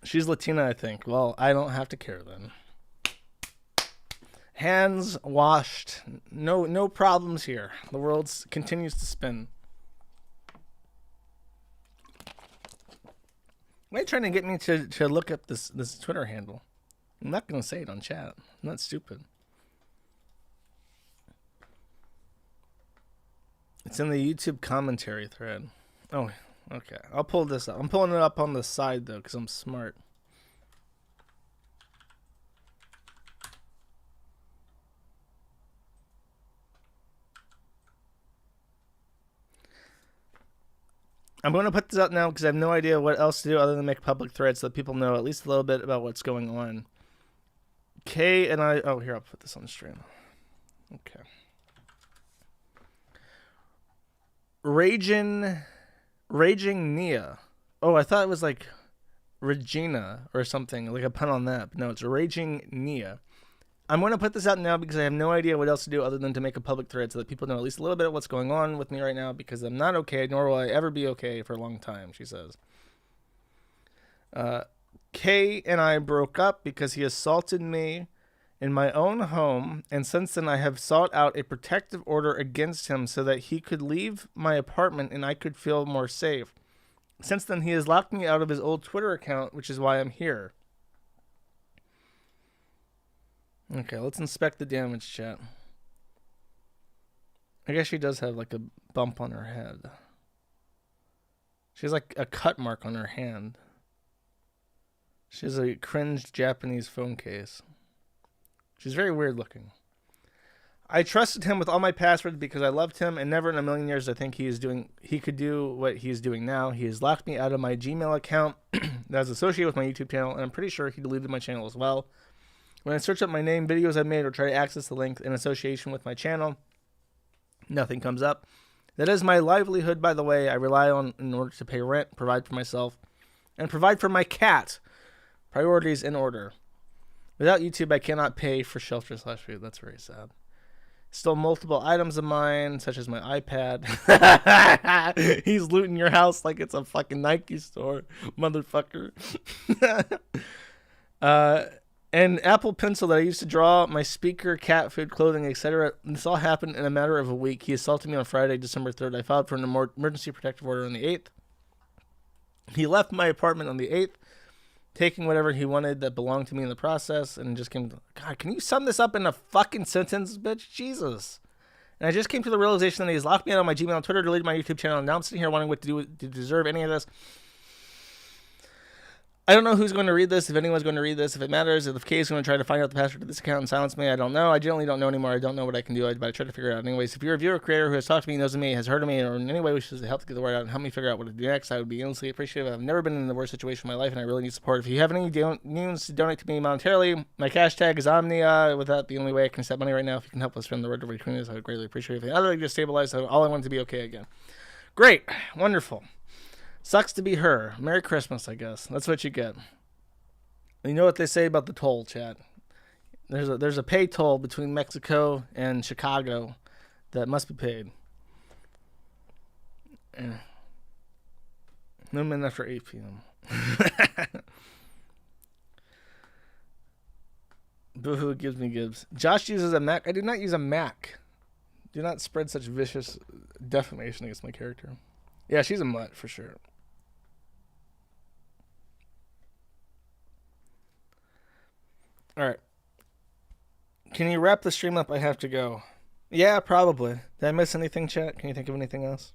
She's Latina, I think. Well, I don't have to care then. Hands washed. No problems here. The world continues to spin. Why are you trying to get me to look up this Twitter handle? I'm not going to say it on chat. I'm not stupid. It's in the YouTube commentary thread. Oh, okay. I'll pull this up. I'm pulling it up on the side, though, because I'm smart. I'm going to put this up now because I have no idea what else to do other than make public threads so that people know at least a little bit about what's going on. Kay and I... Oh, here, I'll put this on the stream. Okay. Raging Nia. Oh, I thought it was like Regina or something, like a pun on that. But no, it's Raging Nia. I'm going to put this out now because I have no idea what else to do other than to make a public thread so that people know at least a little bit of what's going on with me right now because I'm not okay, nor will I ever be okay for a long time, she says. Kay and I broke up because he assaulted me in my own home, and since then I have sought out a protective order against him so that he could leave my apartment and I could feel more safe. Since then, he has locked me out of his old Twitter account, which is why I'm here. Okay, let's inspect the damage, chat. I guess she does have like a bump on her head. She has like a cut mark on her hand. She has a cringed Japanese phone case. She's very weird looking. I trusted him with all my passwords because I loved him, and never in a million years I think he could do what he is doing now. He has locked me out of my Gmail account that is associated with my YouTube channel, and I'm pretty sure he deleted my channel as well. When I search up my name, videos I've made, or try to access the link in association with my channel, nothing comes up. That is my livelihood, by the way. I rely on in order to pay rent, provide for myself, and provide for my cat. Priorities in order. Without YouTube, I cannot pay for shelter/food. That's very sad. Stole multiple items of mine, such as my iPad. He's looting your house like it's a fucking Nike store, motherfucker. An Apple Pencil that I used to draw, my speaker, cat food, clothing, etc. This all happened in a matter of a week. He assaulted me on Friday, December 3rd. I filed for an emergency protective order on the 8th. He left my apartment on the 8th, taking whatever he wanted that belonged to me in the process, and just came to, God, can you sum this up in a fucking sentence, bitch? Jesus. And I just came to the realization that he's locked me out on my Gmail and Twitter, deleted my YouTube channel, and now I'm sitting here wondering what to do to deserve any of this. I don't know who's going to read this, if anyone's going to read this, if it matters, if Kay's going to try to find out the password to this account and silence me. I don't know. I generally don't know anymore. I don't know what I can do, but I try to figure it out anyways. If you're a viewer or creator who has talked to me, knows me, has heard of me, or in any way wishes to help to get the word out and help me figure out what to do next, I would be endlessly appreciative. I've never been in the worst situation in my life, and I really need support. If you have any means to donate to me monetarily, my cash tag is Omnia. With that, the only way I can accept money right now, if you can help us spread the word between us, I would greatly appreciate it. Other than just stabilize, so all I want to be okay again. Great. Wonderful. Sucks to be her. Merry Christmas, I guess. That's what you get. You know what they say about the toll, chat. There's a pay toll between Mexico and Chicago that must be paid. No men after 8 p.m. Boohoo gives me gibbs. Josh uses a Mac. I do not use a Mac. Do not spread such vicious defamation against my character. Yeah, she's a mutt for sure. All right. Can you wrap the stream up? I have to go. Yeah, probably. Did I miss anything, chat? Can you think of anything else?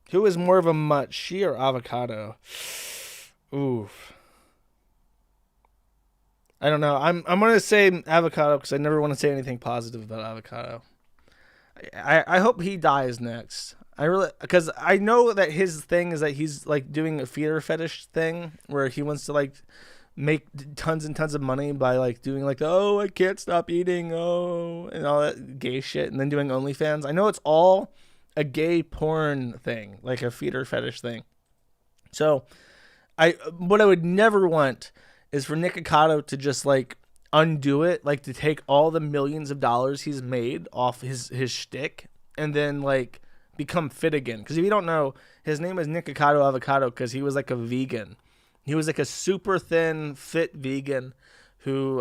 Who is more of a mutt, she or avocado? Oof. I don't know. I'm going to say avocado because I never want to say anything positive about avocado. I hope he dies next. I really, because I know that his thing is that he's like doing a feeder fetish thing where he wants to like make tons and tons of money by like doing like, oh, I can't stop eating, oh, and all that gay shit, and then doing OnlyFans. I know it's all a gay porn thing, like a feeder fetish thing. So what I would never want is for Nick Hikato to just like undo it, like to take all the millions of dollars he's made off his shtick and then like become fit again. Because if you don't know, his name is Nick Hikato Avocado because he was like a vegan. He was like a super thin, fit vegan who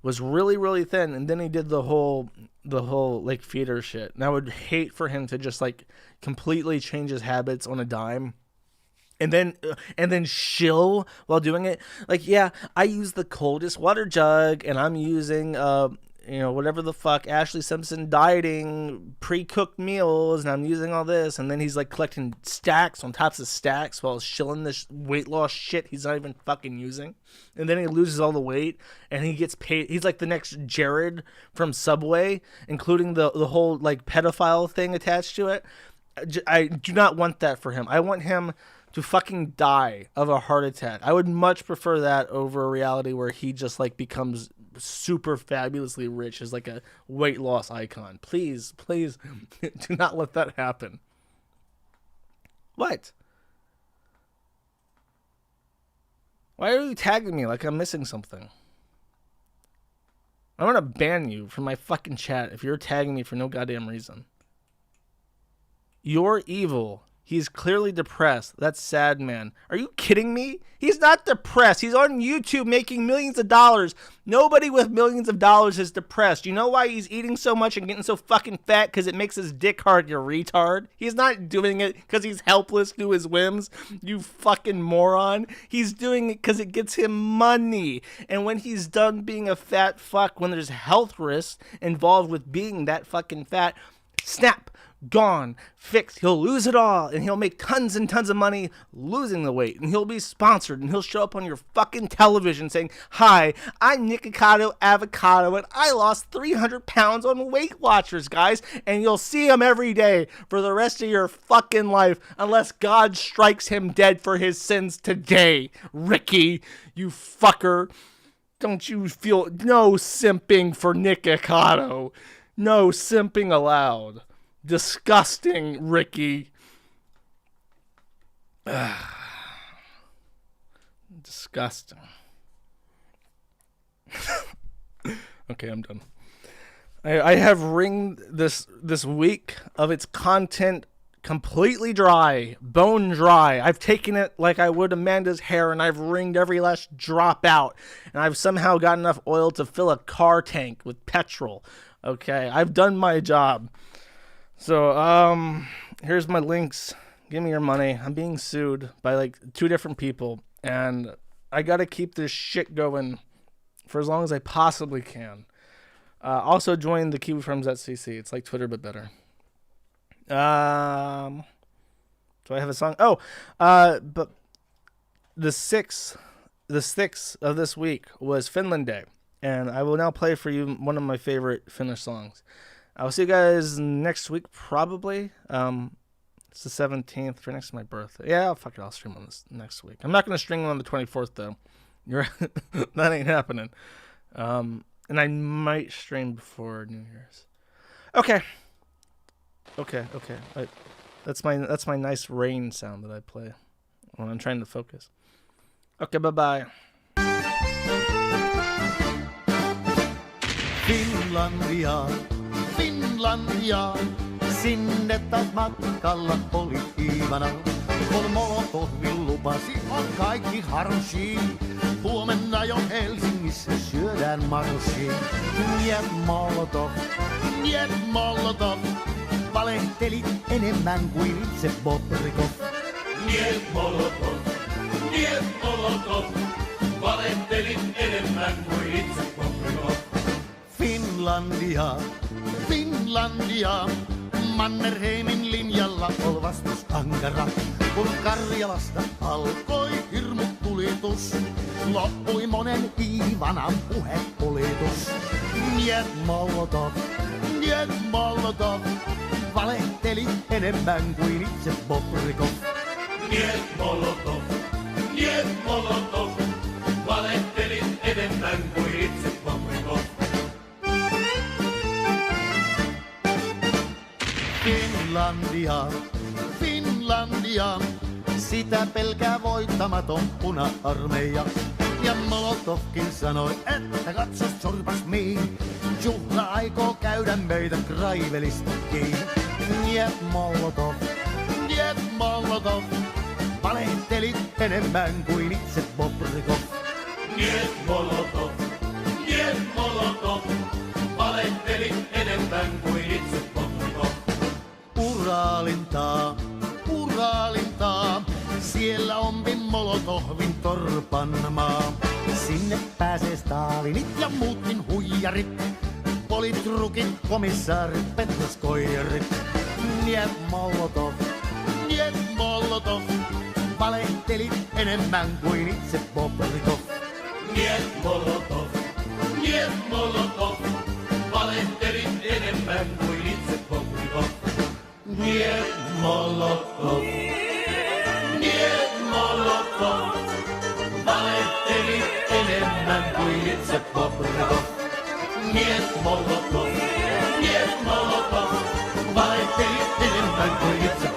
was really, really thin, and then he did the whole like feeder shit. And I would hate for him to just like completely change his habits on a dime. And then shill while doing it. Like, yeah, I use the coldest water jug, and I'm using whatever the fuck, Ashley Simpson dieting pre-cooked meals, and I'm using all this, and then he's like collecting stacks on tops of stacks while shilling this weight loss shit he's not even fucking using. And then he loses all the weight, and he gets paid. He's like the next Jared from Subway, including the whole like pedophile thing attached to it. I do not want that for him. I want him to fucking die of a heart attack. I would much prefer that over a reality where he just like becomes super fabulously rich as like a weight loss icon. Please do not let that happen. What? Why are you tagging me like I'm missing something? I'm gonna ban you from my fucking chat if you're tagging me for no goddamn reason. You're evil. He's clearly depressed. That's sad, man. Are you kidding me? He's not depressed. He's on YouTube making millions of dollars. Nobody with millions of dollars is depressed. You know why he's eating so much and getting so fucking fat? Because it makes his dick hard, you retard. He's not doing it because he's helpless to his whims, you fucking moron. He's doing it because it gets him money. And when he's done being a fat fuck, when there's health risks involved with being that fucking fat, snap. Gone, fixed. He'll lose it all, and he'll make tons and tons of money losing the weight, and he'll be sponsored, and he'll show up on your fucking television saying, hi, I'm Nick Hikato Avocado, and I lost 300 pounds on Weight Watchers, guys, and you'll see him every day for the rest of your fucking life, unless God strikes him dead for his sins today. Ricky, you fucker. Don't you feel no simping for Nick Hikato? No simping allowed. Disgusting, Ricky. Disgusting. Okay, I'm done. I have wringed this week of its content completely dry, bone dry. I've taken it like I would Amanda's hair, and I've wringed every last drop out, and I've somehow got enough oil to fill a car tank with petrol. Okay, I've done my job. So, here's my links. Give me your money. I'm being sued by like 2 different people, and I gotta keep this shit going for as long as I possibly can. Also join the Kiwi Firms at CC. It's like Twitter but better. Do I have a song? But the 6th of this week was Finland Day, and I will now play for you one of my favorite Finnish songs. I'll see you guys next week, probably. It's the 17th, right next to my birthday. Yeah, fuck it, I'll stream on this next week. I'm not going to stream on the 24th, though. That ain't happening. And I might stream before New Year's. Okay. That's my nice rain sound that I play when I'm trying to focus. Okay, bye-bye. Finlandia, sinne taas matkalla oli Iivana. Kun Molotovin lupasi, on kaikki harshi. Huomenna jo Helsingissä syödään marssi. Niet Molotov, valehtelit enemmän kuin itse Bobrikov. Niet Molotov, valehtelit enemmän kuin itse Bobrikov. Finlandia, Mannerheimin linjalla ol vastus ankara. Kun Karjalasta alkoi hirmutulitus, loppui monen Iivanan puhepolitus. Niet Molotov, valehteli enemmän kuin itse Bobrikov. Niet Molotov, valehtelit enemmän kuin itse Bobrikov. Finlandia, sitä pelkää voittamaton puna-armeija. Ja Molotovkin sanoi, että katso sorpas mihin, juhla aikoo käydä meitä Kraivelista kiinni. Niet Molotov, valehtelit enemmän kuin itse Bobrikov. Niet Molotov, valehtelit enemmän kuin itse Bobrikov. Uraalintaa, siellä onkin Molotovin torpanmaa. Sinne pääsee Stalinit ja muutkin huijarit, politrukit, komissaarit, petroskoijarit. Niet Molotov, valehtelit enemmän kuin itse Bobrikov. Niet Molotov, valehtelit enemmän kuin itse Bobrikov. Niet Molotov, valehtelit enemmän kuin itse Bobrikov. Niet Molotov, valehtelit enemmän kuin itse